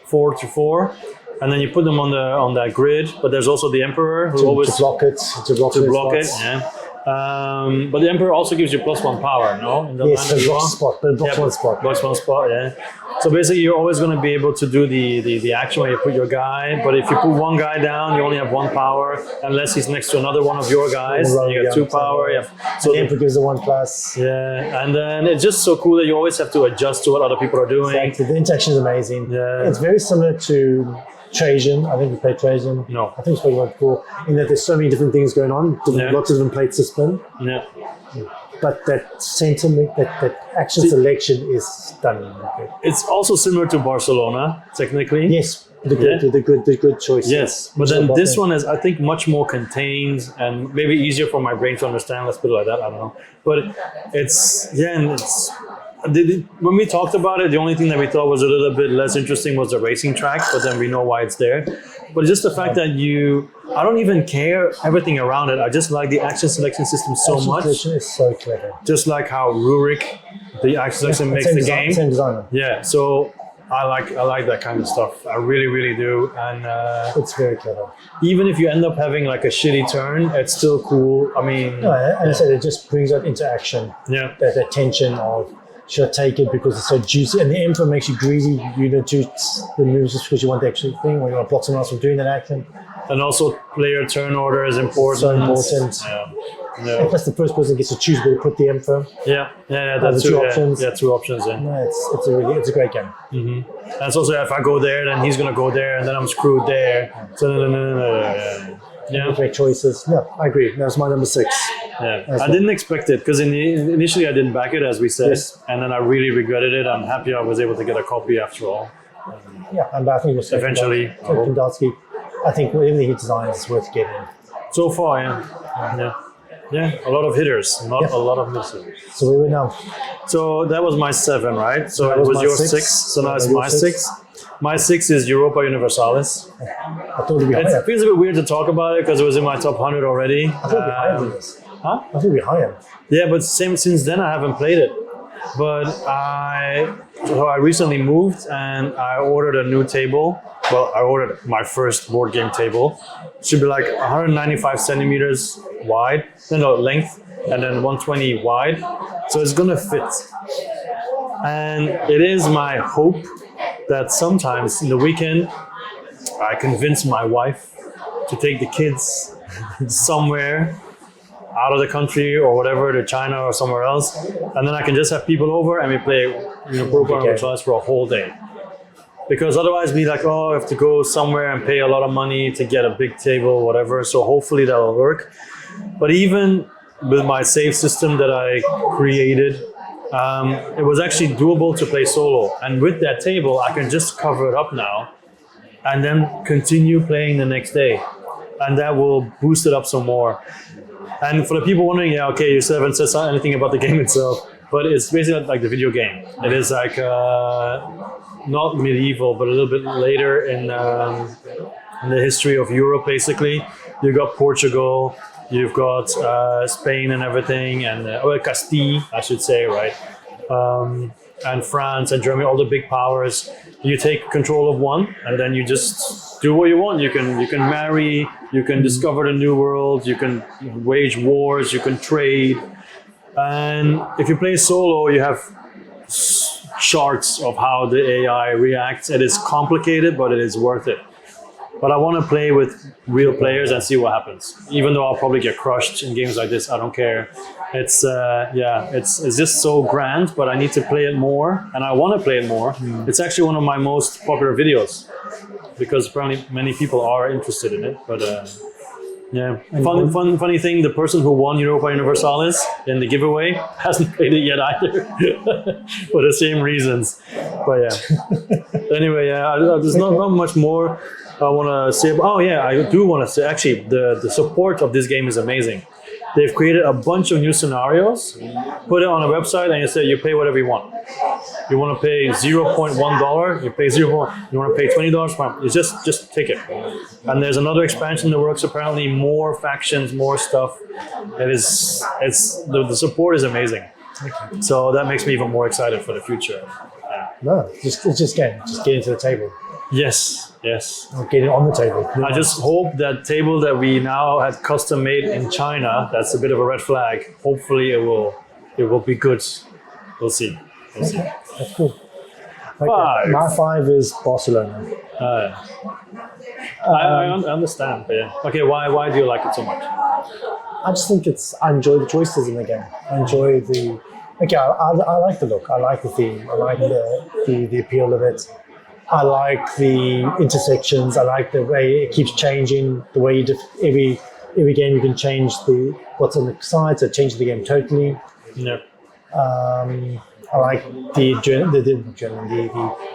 4 to 4. And then you put them on that grid, but there's also the Emperor who always to block it. To block it. Yeah. But the Emperor also gives you +1 power, no? In the Yes, land as it blocks well? spot, but it blocks one spot. Blocks 1 spot, yeah. So basically, you're always going to be able to do the action where you put your guy. But if you put one guy down, you only have 1 power, unless he's next to another one of your guys. Right, You got yeah. 2 power. Yeah. So the Emperor gives a 1+. Yeah, and then it's just so cool that you always have to adjust to what other people are doing. Exactly. The interaction is amazing. Yeah. It's very similar to Trajan. I think we played Trajan. No. I think it's probably cool in that there's so many different things going on. Yeah. Lots of different plates to spin. Yeah. But that sentiment, that action selection is stunning. Okay. It's also similar to Barcelona, technically. Yes, the good choice. Yes, but then this one is, I think, much more contained and maybe easier for my brain to understand. Let's put it like that. I don't know, but when we talked about it, the only thing that we thought was a little bit less interesting was the racing track. But then we know why it's there. But just the fact that I don't even care everything around it. I just like the action selection system so Action much. selection is so clever. Just like how Rurik, the action selection makes the game. Same designer. Yeah, so I like that kind of stuff. I really, really do. And It's very clever. even if you end up having like a shitty turn, it's still cool. I mean, No, and I said it just brings out interaction. yeah, That tension of should I take it because it's so juicy? And the info makes you greedy. You don't do the moves just because you want the actual thing, or you want to block someone else from doing that action. And also, player turn order is important. So important. Yeah. And plus, the first person gets to choose where to put the info. That's two options. Yeah, 2 options. Yeah. No, it's a great game. And it's also, if I go there, then he's gonna go there, and then I'm screwed there. So yeah. Great choices. Yeah, I agree. That's my number 6. Yeah, I didn't expect it because initially I didn't back it, as we said, and then I really regretted it. I'm happy I was able to get a copy after all. Yeah, and I think we'll Eventually. Kondalski. I think everything he designs is worth getting. So far, yeah, a lot of hitters, not a lot of misses. So we were now. So that was my 7, right? So That it was my your 6. 6. So now it's my 6. My 6 is Europa Universalis. I thought it'd be higher. It feels a bit weird to talk about it because it was in my top 100 already. I thought it'd be higher than this. Huh? I thought it'd be higher. Yeah, but since then I haven't played it. But I recently moved and I ordered a new table. Well, I ordered my first board game table. It should be like 195 centimeters wide, length, and then 120 wide. So it's gonna fit. And it is my hope that sometimes in the weekend I convince my wife to take the kids somewhere out of the country or whatever, to China or somewhere else, and then I can just have people over and we play Europa Universalis for a whole day. Because otherwise we like, I have to go somewhere and pay a lot of money to get a big table, whatever. So hopefully that will work. But even with my save system that I created, it was actually doable to play solo. And with that table, I can just cover it up now and then continue playing the next day. And that will boost it up some more. And for the people wondering, you still haven't said anything about the game itself, but it's basically like the video game. It is like not medieval, but a little bit later in the history of Europe, basically. You've got Portugal, you've got Spain and everything, and Castile, I should say, right? And France and Germany, all the big powers. You take control of one, and then you just do what you want. You can marry, you can discover the new world, you can wage wars, you can trade. And if you play solo, you have charts of how the AI reacts. It is complicated, but it is worth it. But I want to play with real players and see what happens. Even though I'll probably get crushed in games like this, I don't care. It's it's just so grand, but I need to play it more, and I want to play it more. It's actually one of my most popular videos because apparently many people are interested in it. But funny thing, the person who won Europa Universalis in the giveaway hasn't played it yet either, for the same reasons. But anyway, there's not much more I want to say. I do want to say, actually, the support of this game is amazing. They've created a bunch of new scenarios, put it on a website, and you say you pay whatever you want. You want to pay $0.1, you pay $0. You want to pay $20, fine. You just take it. And there's another expansion that works. Apparently, more factions, more stuff. The support is amazing. Okay. So that makes me even more excited for the future. No, just get into the table. Yes. Or get it on the table. I just hope that table that we now had custom made in China, that's a bit of a red flag. Hopefully it will be good. We'll see. That's cool. Okay. 5. My 5 is Barcelona. I understand, but yeah. Okay, why do you like it so much? I just think I enjoy the choices in the game. I enjoy I like the look. I like the theme. I like the appeal of it. I like the intersections. I like the way it keeps changing. The way every game you can change what's on the side, so change the game totally. Yeah. I like the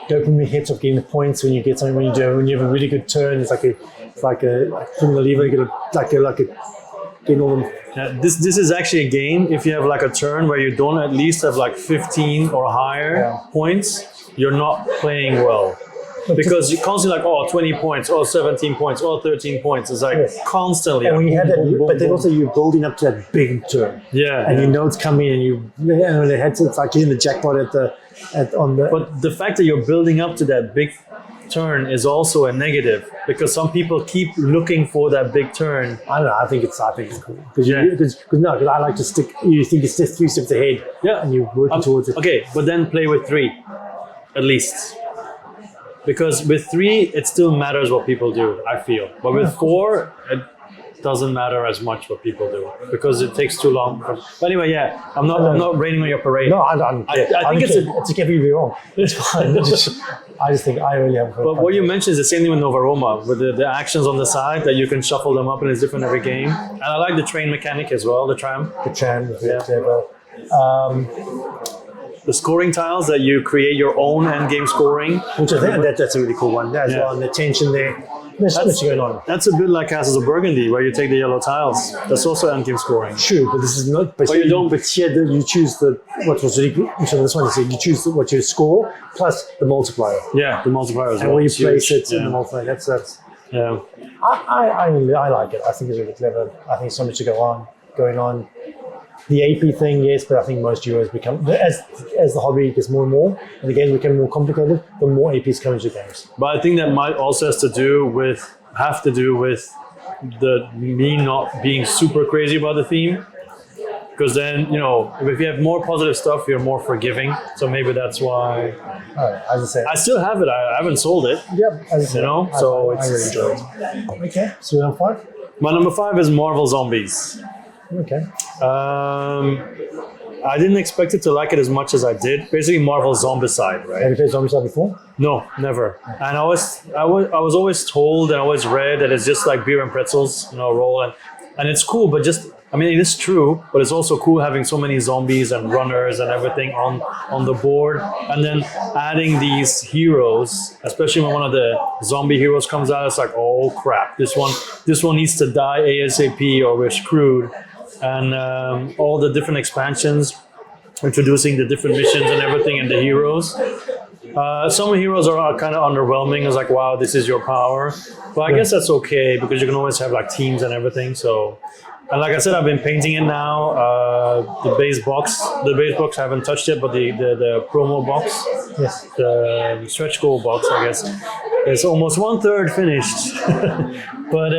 dopamine hits of getting the points when you get something. When you have a really good turn, it's like pulling the lever, getting all them. Yeah, this is actually a game. If you have like a turn where you don't at least have like 15 or higher points, you're not playing well. Because you're constantly like, 20 points, 17 points, 13 points. It's like constantly. And when you have that, but then also you're building up to that big turn. Yeah. And you know it's coming, and it's like hitting the jackpot on the. But the fact that you're building up to that big turn is also a negative because some people keep looking for that big turn. I don't know. I think it's cool because Yeah. I like to stick. You think it's just 3 steps ahead, Yeah. and you're working towards it. Okay, but then play with 3, at least. Because with 3, it still matters what people do, I feel. But with 4, it doesn't matter as much what people do because it takes too long. But anyway, yeah, I'm not raining on your parade. No, I think it's okay if you be wrong. It's fine. I just think I really have. But what you mentioned is the same thing with Nova Roma, with the actions on the side that you can shuffle them up and it's different every game. And I like the train mechanic as well, the tram. The tram, The scoring tiles that you create your own end game scoring. which I think that's a really cool one. As well, and the tension there. There's so much going on. That's a bit like Castles of Burgundy, where you take the yellow tiles. That's also end game scoring. True, but this is not. But you don't. But here, you choose what was really good. So this one is you choose what you score plus the multiplier. Yeah, the multiplier as well. And where you It's place huge. it in the multiplier. That's. Yeah. I like it. I think it's really clever. I think so much going on. The AP thing, yes, but I think most Euros become as the hobby gets more and more, and the games become more complicated, the more APs come into games. But I think that might also have to do with me not being super crazy about the theme. Because then, if you have more positive stuff, you're more forgiving. So maybe that's why. As I said, I still have it. I haven't sold it. Yep, as I said, I really enjoy it. Okay, so we're on 5. My number 5 is Marvel Zombies. Okay. I didn't expect it to like it as much as I did. Basically, Marvel Zombicide, right? Have you played Zombicide before? No, never. And I was always told and I always read that it's just like beer and pretzels, roll and it's cool, but it is true, but it's also cool having so many zombies and runners and everything on the board, and then adding these heroes, especially when one of the zombie heroes comes out, it's like, oh crap, this one needs to die ASAP or we're screwed. And all the different expansions, introducing the different missions and everything and the heroes. Some heroes are kind of underwhelming. It's like, wow, this is your power. But I guess that's okay because you can always have like teams and everything. So, and like I said, I've been painting it now. The base box I haven't touched it, but the promo box, yes, the stretch goal box, I guess, is almost 1/3 finished. But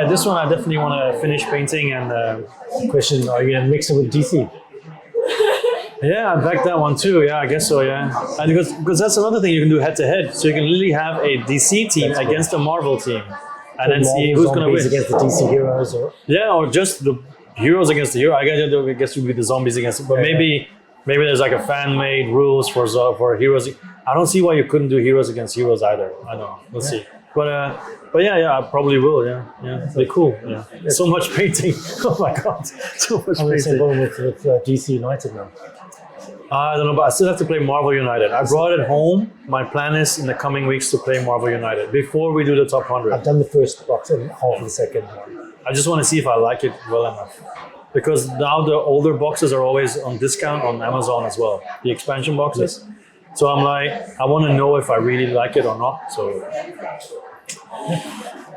this one I definitely want to finish painting. And question: are you gonna mix it with DC? Yeah, I backed that one too. Yeah, I guess so. Yeah, and because that's another thing you can do head to head. So you can literally have a DC team against a Marvel team, and then see who's going to win against the DC heroes, or just the heroes against the hero. I guess it would be the zombies against it. But maybe there's like a fan made rules for heroes. I don't see why you couldn't do heroes against heroes either. I don't know. Let's see. But yeah, I probably will. Yeah, they're cool. Yeah, so much painting. Oh my god, so much I'm painting. going with DC United now. I don't know, but I still have to play Marvel United. I brought it home. My plan is in the coming weeks to play Marvel United before we do the top 100. I've done the first box and half of the second one. I just want to see if I like it well enough. Because now the older boxes are always on discount on Amazon as well, the expansion boxes. So I'm like, I want to know if I really like it or not. So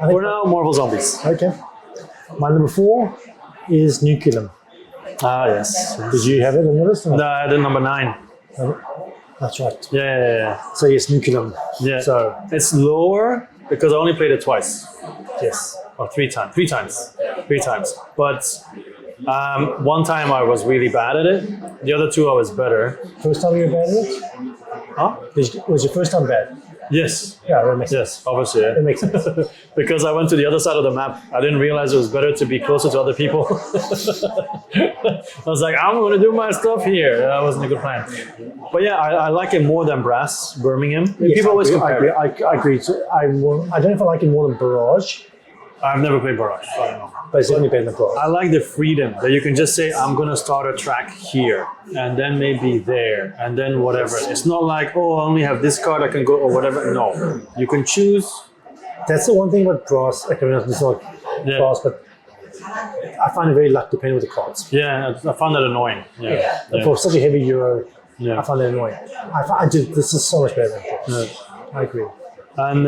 for now, Marvel Zombies. Okay. My number 4 is Nucleum. Ah, yes. Did you have it on your list? No, I did number 9. That's right. Yeah. So yes, Nucleum. Yeah. So it's lower because I only played it twice. yes. Or 3 times. 3 times. But one time I was really bad at it. The other 2 I was better. First time you were bad at it? Huh? Was your first time bad? Yes. Yeah, that makes sense. Yes, obviously. Yeah. That makes sense. Because I went to the other side of the map. I didn't realize it was better to be closer to other people. I was like, I'm going to do my stuff here. That wasn't a good plan. But yeah, I like it more than Brass, Birmingham. Yes, people always compare it. I agree. So I don't know if I like it more than Barrage, I've never played Barrage, so I don't know. but it's definitely better than Barrage. I like the freedom that you can just say, I'm going to start a track here, and then maybe there, and then whatever. It's not like, oh, I only have this card, I can go, or whatever. No, you can choose. That's the one thing with Brass. Okay, it's not Brass, but I find it very luck depending with the cards. Yeah, I found that annoying. Yeah. For such a heavy Euro, Yeah. I find it annoying. This is so much better than Brass. I agree. And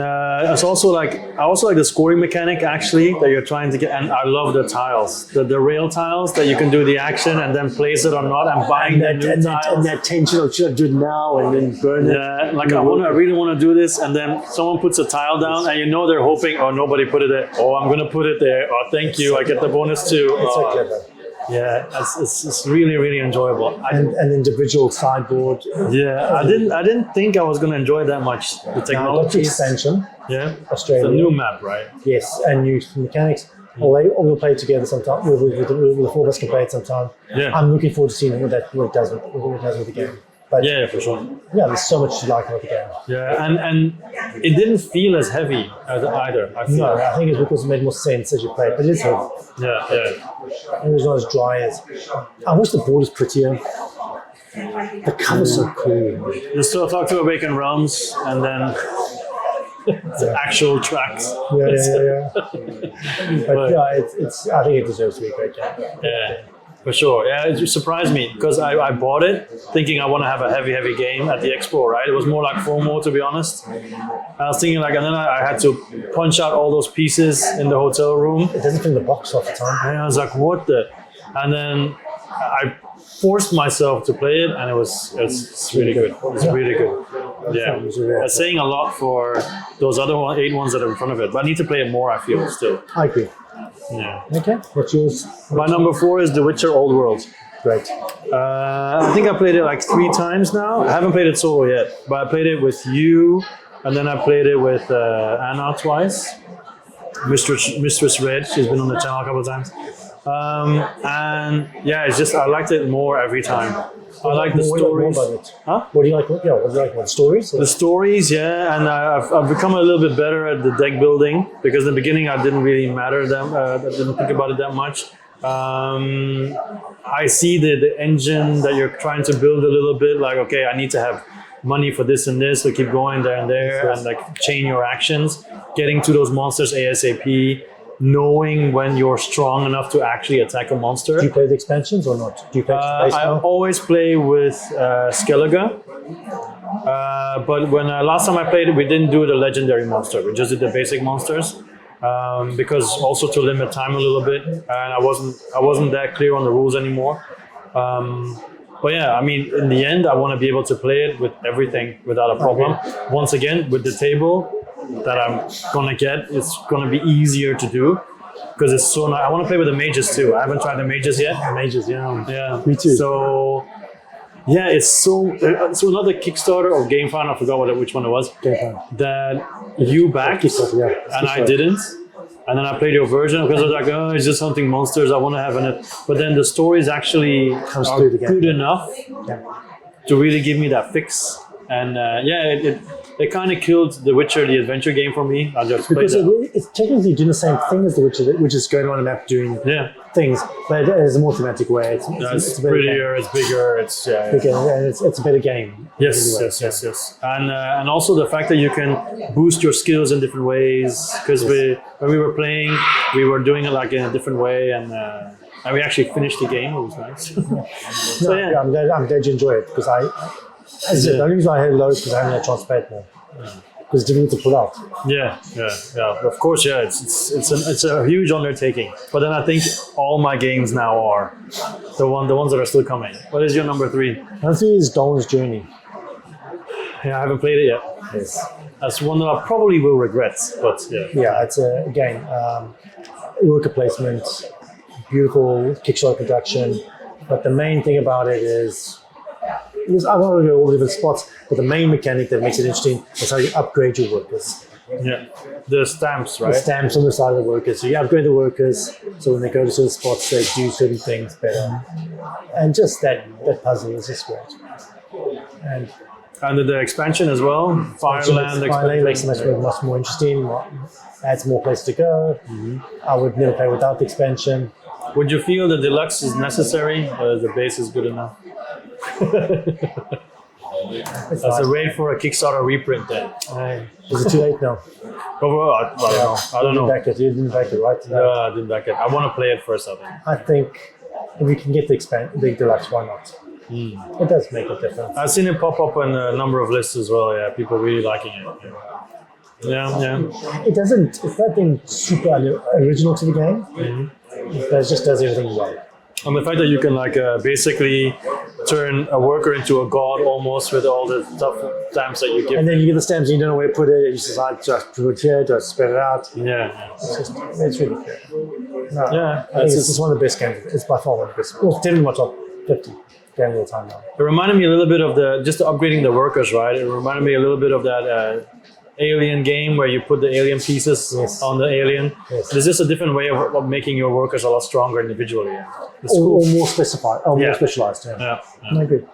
it's also I also like the scoring mechanic actually that you're trying to get, and I love the tiles, the rail tiles that you can do the action and then place it or not, and buying and that tension of should I do it now and then burn it. Yeah, like I really want to do this, and then someone puts a tile down, and they're hoping, oh, nobody put it there. Oh, I'm gonna put it there. Oh, thank you, I get the bonus too. It's so clever. Yeah, it's really, really enjoyable. And an individual sideboard. Yeah, I didn't think I was gonna enjoy that much the technology. Expansion. Yeah, Australia. it's a new map, right? Yes, and new mechanics. We'll play together sometime. The four of us can play it sometime. Yeah. I'm looking forward to seeing what it does with the game. But yeah, for sure. Yeah, there's so much to like about the game. Yeah, and it didn't feel as heavy either. I think it's because it made more sense as you play it, but it is heavy. Yeah. And it's not as dry as. I wish the board is prettier. The color's so cool. You still talk to Awaken Realms, and then it's actual tracks. Yeah. But yeah, it's. I think it deserves to be a great game. Yeah. For sure, yeah, it surprised me because I bought it thinking I want to have a heavy game at the expo, right? It was more like FOMO, to be honest. I was thinking and then I had to punch out all those pieces in the hotel room. It doesn't bring the box off the time. And I was like, what the? And then I forced myself to play it, and it's really good. It's really good. Yeah, it's saying a lot for those other 8 ones that are in front of it, but I need to play it more, I feel, still. I agree. Yeah. Okay, what's yours? My number 4 is The Witcher Old World. Great. I think I played it like 3 times now. I haven't played it solo yet, but I played it with you, and then I played it with Anna twice. Mistress Red, she's been on the channel a couple of times. And yeah, it's just, I liked it more every time. I like the stories. Huh? What do you like? What do you like? What stories? The stories, yeah, and I've become a little bit better at the deck building because in the beginning I didn't really I didn't think about it that much. I see the engine that you're trying to build a little bit. Like, okay, I need to have money for this and this, so keep going there and there, and like chain your actions, getting to those monsters ASAP. Knowing when you're strong enough to actually attack a monster. Do you play the expansions or not? Do you play I always play with Skellige. But when last time I played it, we didn't do the legendary monster. We just did the basic monsters. Because also to limit time a little bit, and I wasn't that clear on the rules anymore. But yeah, I mean, in the end, I want to be able to play it with everything without a problem. Okay. Once again, with the table that I'm gonna get, it's gonna be easier to do because it's so nice. I want to play with the mages too. I haven't tried the mages yet. Mages, yeah. Me too. So yeah, it's so another Kickstarter or GameFound, I forgot which one it was. GameFound. That you backed, and I didn't. And then I played your version because I was like, oh, it's just hunting monsters. I want to have in it. But then the stories actually are good enough to really give me that fix. And it kind of killed The Witcher, the adventure game for me. I just played it. It's technically doing the same thing as The Witcher, which is going around the map doing things, but it's a more thematic way. It's prettier, it's bigger, it's bigger, and it's a better game. Yes. And also the fact that you can boost your skills in different ways. Because when we were playing, we were doing it like in a different way, and we actually finished the game. It was nice. I'm glad you enjoy it because the only reason I had low is because I haven't had a chance to play it more. Because it's difficult to pull out. Yeah. Of course, it's a huge undertaking. But then I think all my games now are the ones that are still coming. What is your number 3? Number 3 is Dawn's Journey. Yeah, I haven't played it yet. Yes. That's one that I probably will regret. But yeah. Yeah, it's again worker placement, beautiful Kickstarter production. But the main thing about it is. I don't want to go all the different spots, but the main mechanic that makes it interesting is how you upgrade your workers. Yeah, the stamps, right? The stamps on the side of the workers. So you upgrade the workers, so when they go to certain spots, they do certain things better. And just that puzzle is just great. And the expansion as well, Fireland makes it much more interesting, adds more places to go. Mm-hmm. I would never play without the expansion. Would you feel the deluxe is necessary, or the base is good enough? That's a wait for a Kickstarter reprint then. Is it too late now? I don't know. You didn't back it, right? No, I didn't back it. I want to play it first, I think. I think if we can get the deluxe, why not? It does make a difference. I've seen it pop up on a number of lists as well. Yeah, people really liking it. Yeah. It doesn't. It's nothing super original to the game. But it just does everything well. And the fact that you can basically turn a worker into a god almost with all the stamps that you give. And then you get the stamps and you don't know where to put it. You just decide to put it here, to spread it out. Yeah. It's really cool. No, Yeah. I think it's one of the best games. It's by far one of the best. Well, it's definitely my top 50 game of all time now. It reminded me a little bit of just upgrading the workers, right? It reminded me a little bit of that Alien game where you put the alien pieces on the alien. Yes. There's just a different way of making your workers a lot stronger individually. It's Or cool. more specified, or more specialized. Yeah. No, good.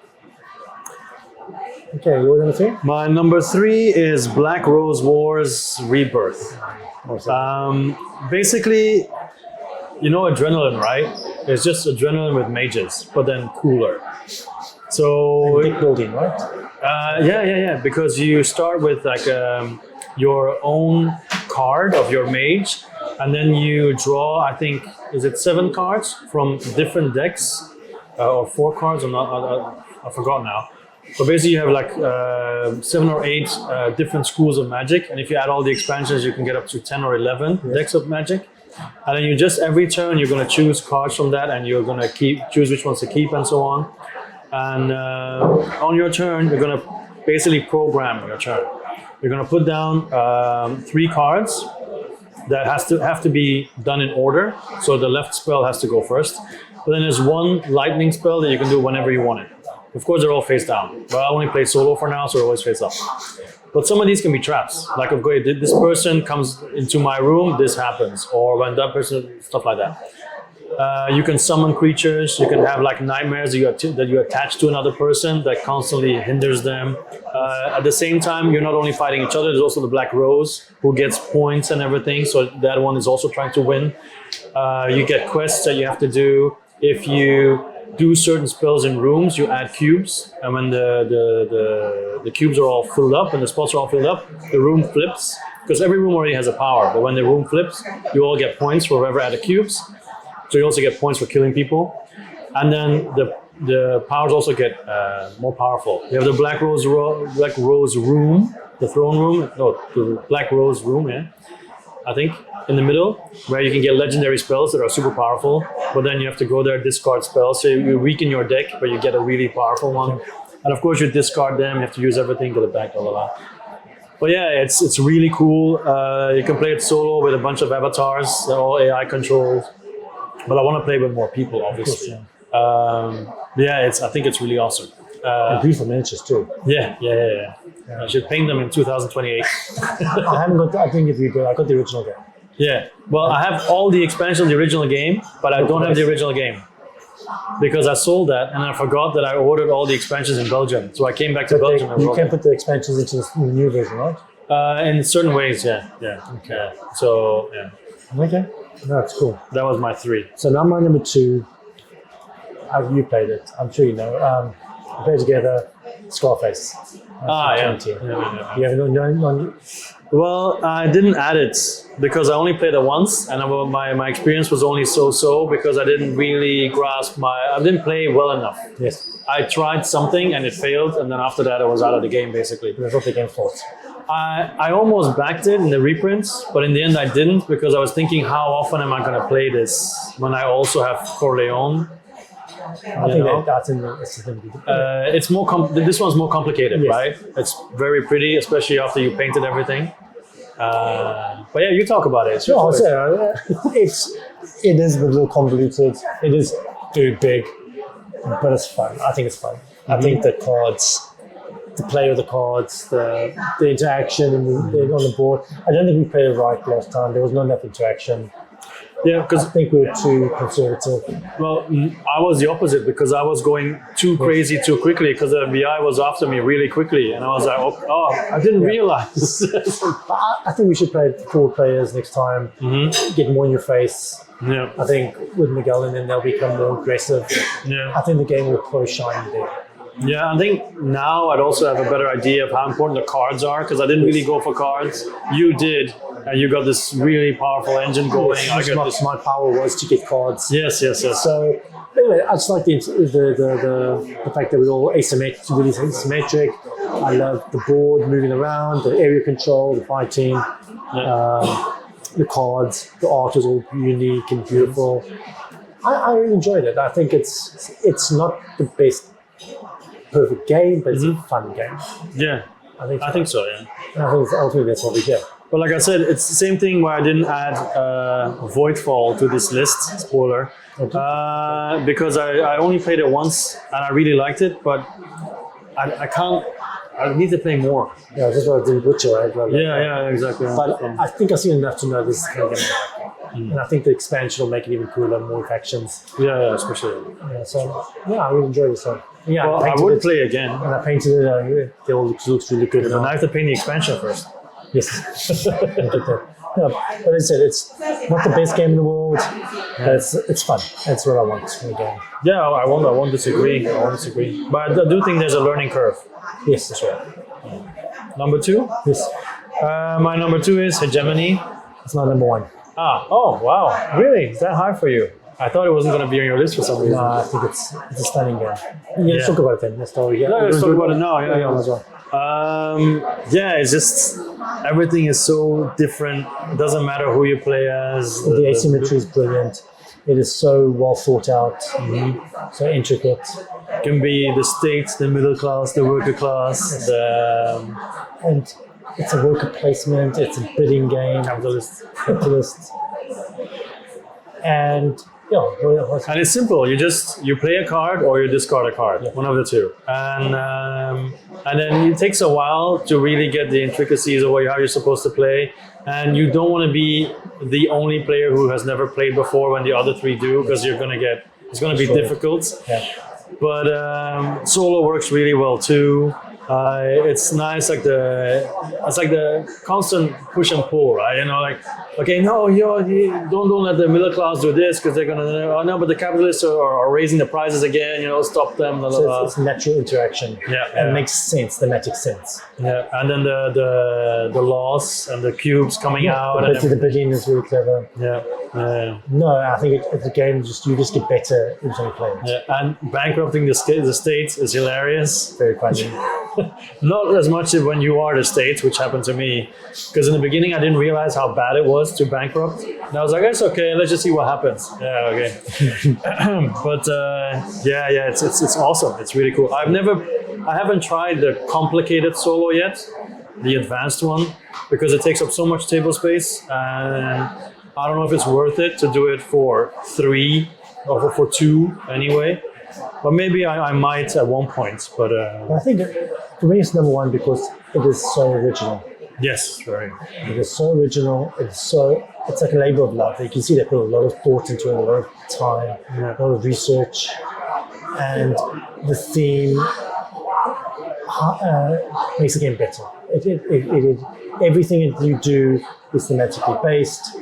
Okay, your number 3? My number 3 is Black Rose Wars Rebirth. Basically, adrenaline, right? It's just adrenaline with mages, but then cooler. So Deck building, right? yeah. Because you start with your own card of your mage, and then you draw. I think is it 7 cards from different decks, or 4 cards? I forgot now. But basically, you have 7 or 8 different schools of magic, and if you add all the expansions, you can get up to 10 or 11 decks of magic. And then every turn you're going to choose cards from that, and you're going to choose which ones to keep, and so on. And on your turn, you're going to basically program your turn. You're going to put down 3 cards that have to be done in order. So the left spell has to go first. But then there's 1 lightning spell that you can do whenever you want it. Of course, they're all face down. But I only play solo for now, so they're always face up. But some of these can be traps. Like, okay, this person comes into my room, this happens. Or when that person, stuff like that. You can summon creatures. You can have nightmares that you attach to another person that constantly hinders them. At the same time, you're not only fighting each other. There's also the Black Rose who gets points and everything. So that one is also trying to win. You get quests that you have to do. If you do certain spells in rooms, you add cubes. And when the cubes are all filled up and the spots are all filled up, the room flips. Because every room already has a power. But when the room flips, you all get points for whoever added cubes. So you also get points for killing people. And then the powers also get more powerful. You have the Black Rose room, the throne room, the Black Rose room, I think, in the middle, where you can get legendary spells that are super powerful. But then you have to go there, discard spells. So you weaken your deck, but you get a really powerful one. And of course you discard them, you have to use everything, get it back, blah, blah, blah. But yeah, it's really cool. You can play it solo with a bunch of avatars. They're all AI controlled. But I want to play with more people, obviously. I think it's really awesome. And beautiful miniatures too. Yeah. I should paint them in 2028. I didn't get rebuilt. I got the original game. Yeah. Well, I have all the expansions of the original game, but I don't have the original game. Because I sold that and I forgot that I ordered all the expansions in Belgium. So I came back to Belgium and you can put the expansions into the new version, right? In certain ways, yeah. Okay. So, yeah. Okay. No, it's cool. That was my 3. So now my number 2. Have you played it? I'm sure you know. We played together Scarface. Yeah. You have no. Well, I didn't add it because I only played it once, and my experience was only so because I didn't really grasp I didn't play well enough. Yes. I tried something and it failed, and then after that I was out of the game basically. That's what the game fault. I almost backed it in the reprints, but in the end I didn't because I was thinking, how often am I going to play this when I also have Corleone? I think that's in the. It's more. This one's more complicated, yes. Right? It's very pretty, especially after you painted everything. But yeah, you talk about it. It is a little convoluted. It is very big, but it's fun. I think it's fun. Mm-hmm. I think the cards, the play of the cards, the interaction on the board. I don't think we played it right last time. There was not enough interaction. Yeah, because I think we were too conservative. Well, I was the opposite because I was going too crazy too quickly because the VI was after me really quickly, and I was like, oh I didn't realize. I think we should play 4 players next time. Mm-hmm. Get more in your face. Yeah. I think with Miguel and then they'll become more aggressive. Yeah. I think the game will probably shine there. Yeah, I think now I'd also have a better idea of how important the cards are because I didn't really go for cards. You did, and you got this really powerful engine going. Yes, my power was to get cards. Yes. So anyway, I just like the fact that we're all asymmetric. I love the board moving around, the area control, the fighting, the cards. The art is all unique and beautiful. I really enjoyed it. I think it's not the best perfect game, but it's a fun game. Yeah, I think so. Yeah. And I think ultimately that's what we get. But like I said, it's the same thing where I didn't add Voidfall to this list, spoiler, because I only played it once and I really liked it, but I need to play more. Yeah, that's what I did with Witcher, right? Yeah, exactly. But I think I've seen enough to know this is the kind of game I like. And I think the expansion will make it even cooler, more factions. Yeah, especially. Yeah, so I really enjoyed this one. Yeah, Well, I would play again. And I painted it, it all looks really good. And I have to paint the expansion first. Yes. I get that. No, but as I said, it's not the best game in the world, but it's fun. That's what I want in a game. Yeah, I won't disagree. But I do think there's a learning curve. Yes, that's right. Number 2? Yes. My number 2 is Hegemony. It's not number 1. Oh, wow. Really? Is that high for you? I thought it wasn't going to be on your list for some reason. No, I think it's a stunning game. Yeah, let's talk about it then. Let's talk about it now. Yeah. As well. It's just everything is so different. It doesn't matter who you play as. The asymmetry is brilliant. It is so well thought out, so intricate. It can be the state, the middle class, the worker class, and it's a worker placement. It's a bidding game. Capitalist. And and it's simple. You play a card or you discard a card, one of the two. And then it takes a while to really get the intricacies of how you're supposed to play. And you don't want to be the only player who has never played before when the other 3 do, because it's going to be difficult. Yeah. But solo works really well too. It's nice, it's like the constant push and pull, right? Okay, no, don't let the middle class do this because they're gonna. But the capitalists are raising the prices again. Stop them. Blah, blah, blah. So it's natural interaction. Yeah, it makes sense. Thematic sense. Yeah, and then the laws and the cubes coming out. The beginning is really clever. Yeah. No, I think it's a game you just get better every time you play it. Yeah, and bankrupting the state is hilarious. Very funny. Not as much as when you are the state, which happened to me. Because in the beginning, I didn't realize how bad it was to bankrupt. And I was like, it's okay, let's just see what happens. Yeah, okay. But it's awesome. It's really cool. I haven't tried the complicated solo yet, the advanced one, because it takes up so much table space. And I don't know if it's worth it to do it for 3 or for 2 anyway. But maybe I might at one point. But I think for me it's number 1 because it is so original. Yes, very. It is so original. It's like a labor of love. You can see they put a lot of thought into it, a lot of time, a lot of research, and the theme makes the game better. Everything that you do is thematically based.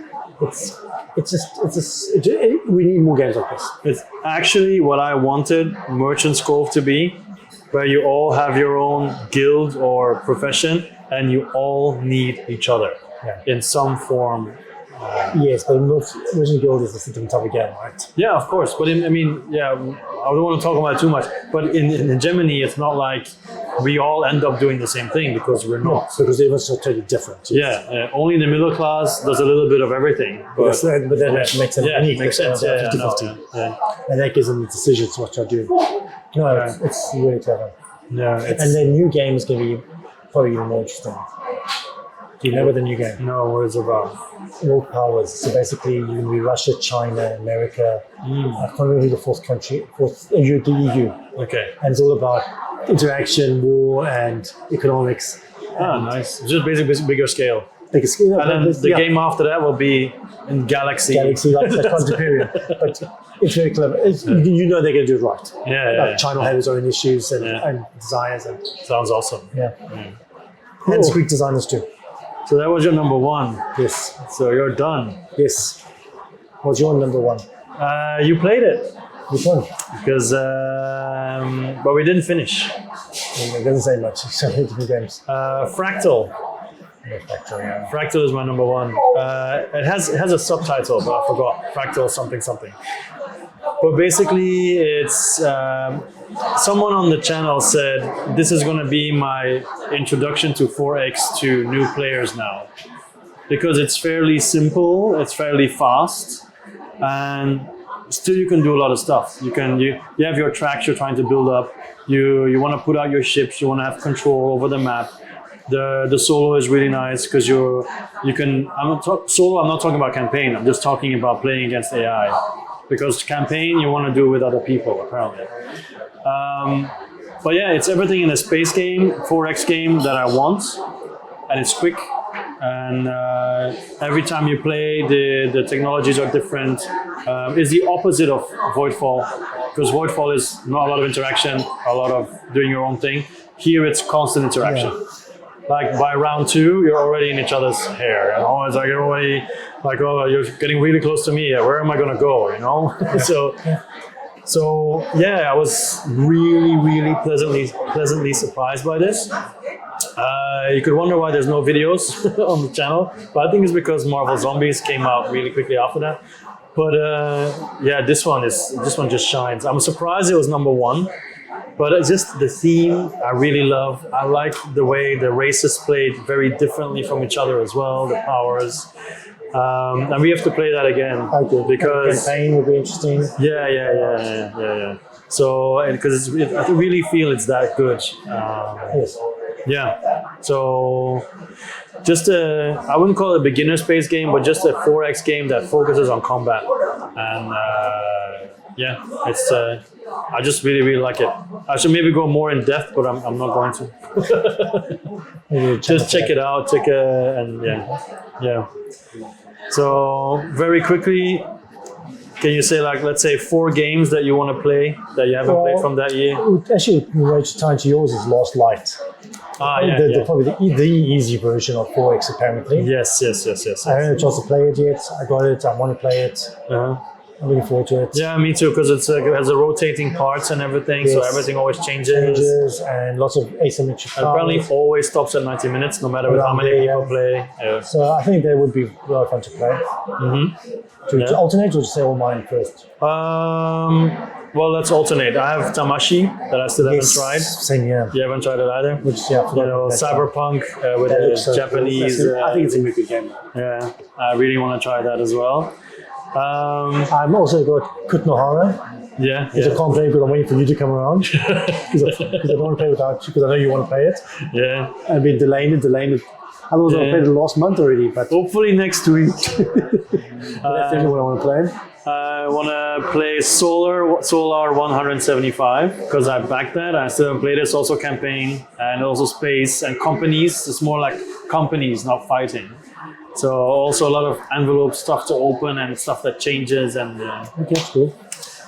We need more games like this. It's actually what I wanted Merchant's Cove to be, where you all have your own guild or profession, and you all need each other in some form. Yes, but Merchant Guild is a different type of game, right? Yeah, of course. But I don't want to talk about it too much. But in Gemini, it's not like we all end up doing the same thing because we're not. No, because everyone's so totally different. Yeah, only the middle class does a little bit of everything. But then that makes it unique. Makes sense. 50-50. And that gives them the decisions what to do. No, it's really clever. Yeah, and the new game is going to be probably even more interesting. Do you know what the new game? No, what is it about? World powers. So basically, you're going to be Russia, China, America. I can't remember who the fourth country, the EU. Okay. And it's all about interaction, war, and economics. Nice. Just basically bigger scale. Bigger scale. And then the game after that will be in Galaxy. Galaxy, like Quantum Period. But it's very clever. You know they're going to do it right. Yeah. China will have its own issues and desires. Sounds awesome. Yeah. Cool. And Greek designers too. So that was your number 1. Yes. So you're done. Yes. What's your number 1? You played it. Which one? Because, but we didn't finish. It doesn't say much. So many different games. Fractal. Fractal is my number 1. It has a subtitle, but I forgot. Fractal something. But basically, it's someone on the channel said this is going to be my introduction to 4X to new players now, because it's fairly simple, it's fairly fast, and still you can do a lot of stuff. You have your tracks you're trying to build up. You want to put out your ships. You want to have control over the map. The solo is really nice because solo. I'm not talking about campaign. I'm just talking about playing against AI, because campaign you want to do with other people apparently. But yeah, it's everything in a space game, 4X game that I want, and it's quick. And every time you play, the technologies are different. It's the opposite of Voidfall, because Voidfall is not a lot of interaction, a lot of doing your own thing. Here it's constant interaction. Yeah. Like by round 2, you're already in each other's hair. You know, it's like you're already like, oh, you're getting really close to me. Where am I gonna go? You know, So yeah, I was really pleasantly surprised by this. You could wonder why there's no videos on the channel, but I think it's because Marvel Zombies came out really quickly after that. But yeah, this one just shines. I'm surprised it was number 1, but it's just the theme I really love. I like the way the races played very differently from each other as well, the powers. And we have to play that again. Okay. Because campaign would be interesting. Yeah. So because I really feel it's that good. Yes. Yeah. So just I wouldn't call it a beginner space game, but just a 4X game that focuses on combat. And yeah, it's I just really like it. I should maybe go more in depth, but I'm not going to. Just check it out, and yeah. So very quickly, can you say, like, let's say 4 games that you want to play that you haven't played from that year? Actually, related time to yours is Lost Light. Probably the easy version of 4X apparently. Yes. I haven't had a chance to play it yet. I got it. I want to play it. I'm looking forward to it. Yeah, me too, because it has a rotating parts and everything, so everything always changes. And lots of asymmetric powers. Apparently always stops at 90 minutes, no matter how many people play. Yeah. So I think they would be well fun to play. To alternate, or to say all mine first? Well, let's alternate. I have Tamashi that I still haven't tried. Same here. You haven't tried it either? Which, Cyberpunk with the Japanese. I think it's a really good game. Yeah, I really want to try that as well. I've also got Kutnohara. Which I can't play because I'm waiting for you to come around. Because I don't want to play without you, because I know you want to play it. Yeah. I've been delaying it. Otherwise, I played it last month already. But hopefully next week. That's definitely what I want to play. I want to play Solar 175 because I backed that. I still haven't played it. It's also campaign and also space and companies. It's more like companies, not fighting. So also a lot of envelope stuff to open and stuff that changes. And okay, that's cool.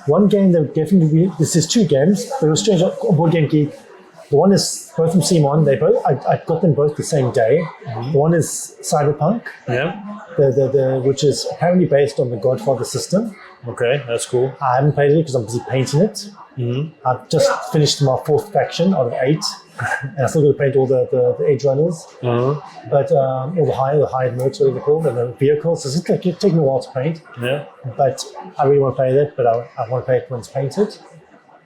One game that would definitely be, this is 2 games, but it was strange on Board Game Geek. The one is both from Simon. I got them both the same day. The one is Cyberpunk. Which is apparently based on the Godfather system. Okay, that's cool. I haven't played it because I'm busy painting it. I've just finished my 4th faction out of 8, and I still got to paint all the edge runners. But all the hired modes, whatever they're called, and the vehicles. So it's taking a while to paint. Yeah. But I really want to play that. But I want to play it when it's painted.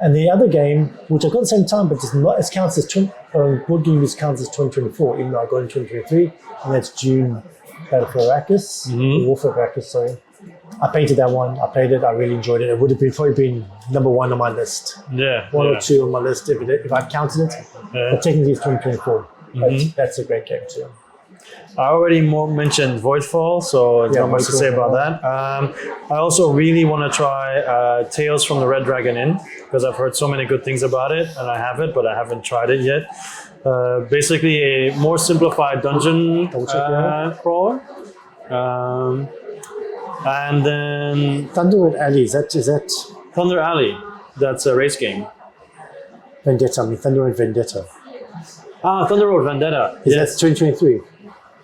And the other game, which I got at the same time, but it counts as Board Game counts as 2024, even though I got in 2023, and that's June. Battle for Arrakis, War for Arrakis, sorry. I painted that one. I played it. I really enjoyed it. It would have probably been number 1 on my list. One or 2 on my list if I counted it. But technically it's 2024. But that's a great game too. I already mentioned Voidfall, so there's not much to say about that. I also really want to try Tales from the Red Dragon Inn, because I've heard so many good things about it, and I have it, but I haven't tried it yet. Basically a more simplified dungeon crawler. And then Thunder Alley, is that Thunder Alley? That's a race game. Vendetta, Thunder Road Vendetta. Thunder Road Vendetta. That's 2023.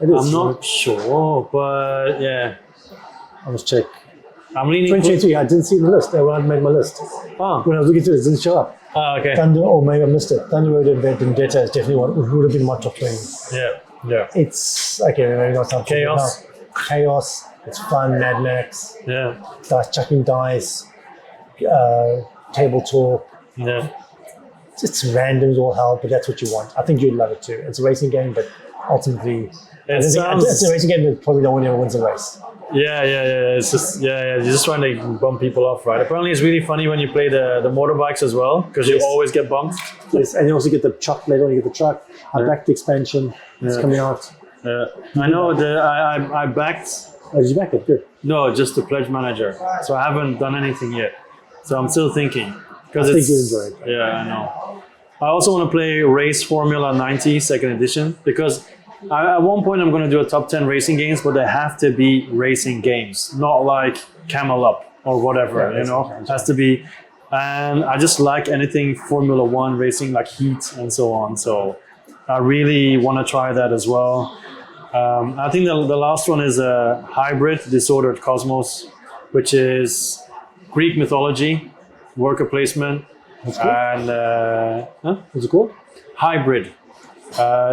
I'm not sure, but yeah. I must check. I'm leaning 2023, I didn't see the list when I made my list. When I was looking through it, it didn't show up. Okay. Maybe I missed it. Thunder Road and Vendetta is definitely one. It would have been my top 20. Yeah. It's okay. Maybe not something. Chaos. It's fun. Mad Max. Yeah. Chucking dice. Table talk. Yeah. it's random as all hell, but that's what you want. I think you'd love it too. It's a racing game, but ultimately, it's a racing game that probably no one ever wins a race. Yeah. It's just you're just trying to bump people off, right? Apparently, it's really funny when you play the motorbikes as well, because you always get bumped. Yes, and you also get the truck later on. You get the truck. I backed the expansion. It's coming out. I know. I backed. Oh, did you back it? Good. No, just the pledge manager. So I haven't done anything yet. So I'm still thinking. I think you enjoy it. Yeah, I know. I also want to play Race Formula 90 second edition, because at one point I'm going to do a top 10 racing games, but they have to be racing games, not like Camel Up or whatever, It has to be. And I just like anything Formula One racing, like Heat and so on. So I really want to try that as well. I think the last one is a hybrid Disordered Cosmos, which is Greek mythology, worker placement, and What's it called? hybrid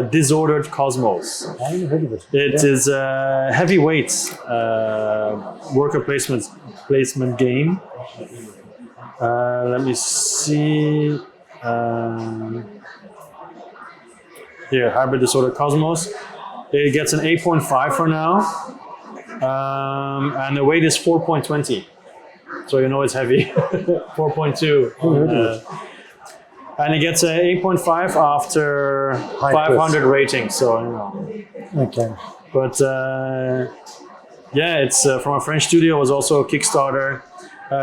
Disordered Cosmos. I haven't heard of it. It is a heavyweight worker placement game. Let me see. Here, hybrid Disordered Cosmos. It gets an 8.5 for now, and the weight is 4.20. So it's heavy. 4.2. And it gets an 8.5 after 500 ratings. So Okay. But it's from a French studio. It was also a Kickstarter.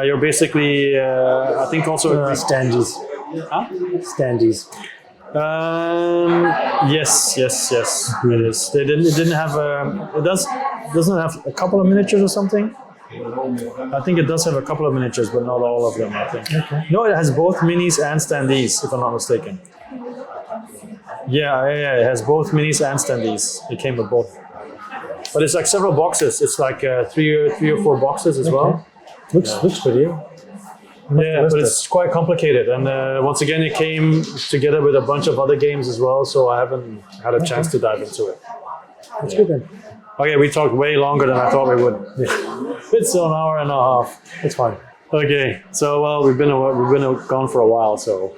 You're basically, I think, also Standees. Huh? Standees. Yes, it is. It didn't have doesn't have a couple of miniatures or something. I think it does have a couple of miniatures, but not all of them, I think. Okay. No, it has both minis and standees, if I'm not mistaken. Yeah, it has both minis and standees. It came with both. But it's like several boxes. It's like three or four boxes as well. Looks pretty. Yeah, but it's quite complicated. And once again, it came together with a bunch of other games as well, so I haven't had a chance to dive into it. That's good then. Okay, we talked way longer than I thought we would. It's an hour and a half. It's fine. Okay, so we've been gone for a while. So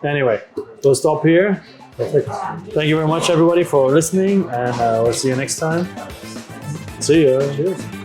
anyway, we'll stop here. Perfect. Thank you very much, everybody, for listening, and we'll see you next time. See you. Cheers.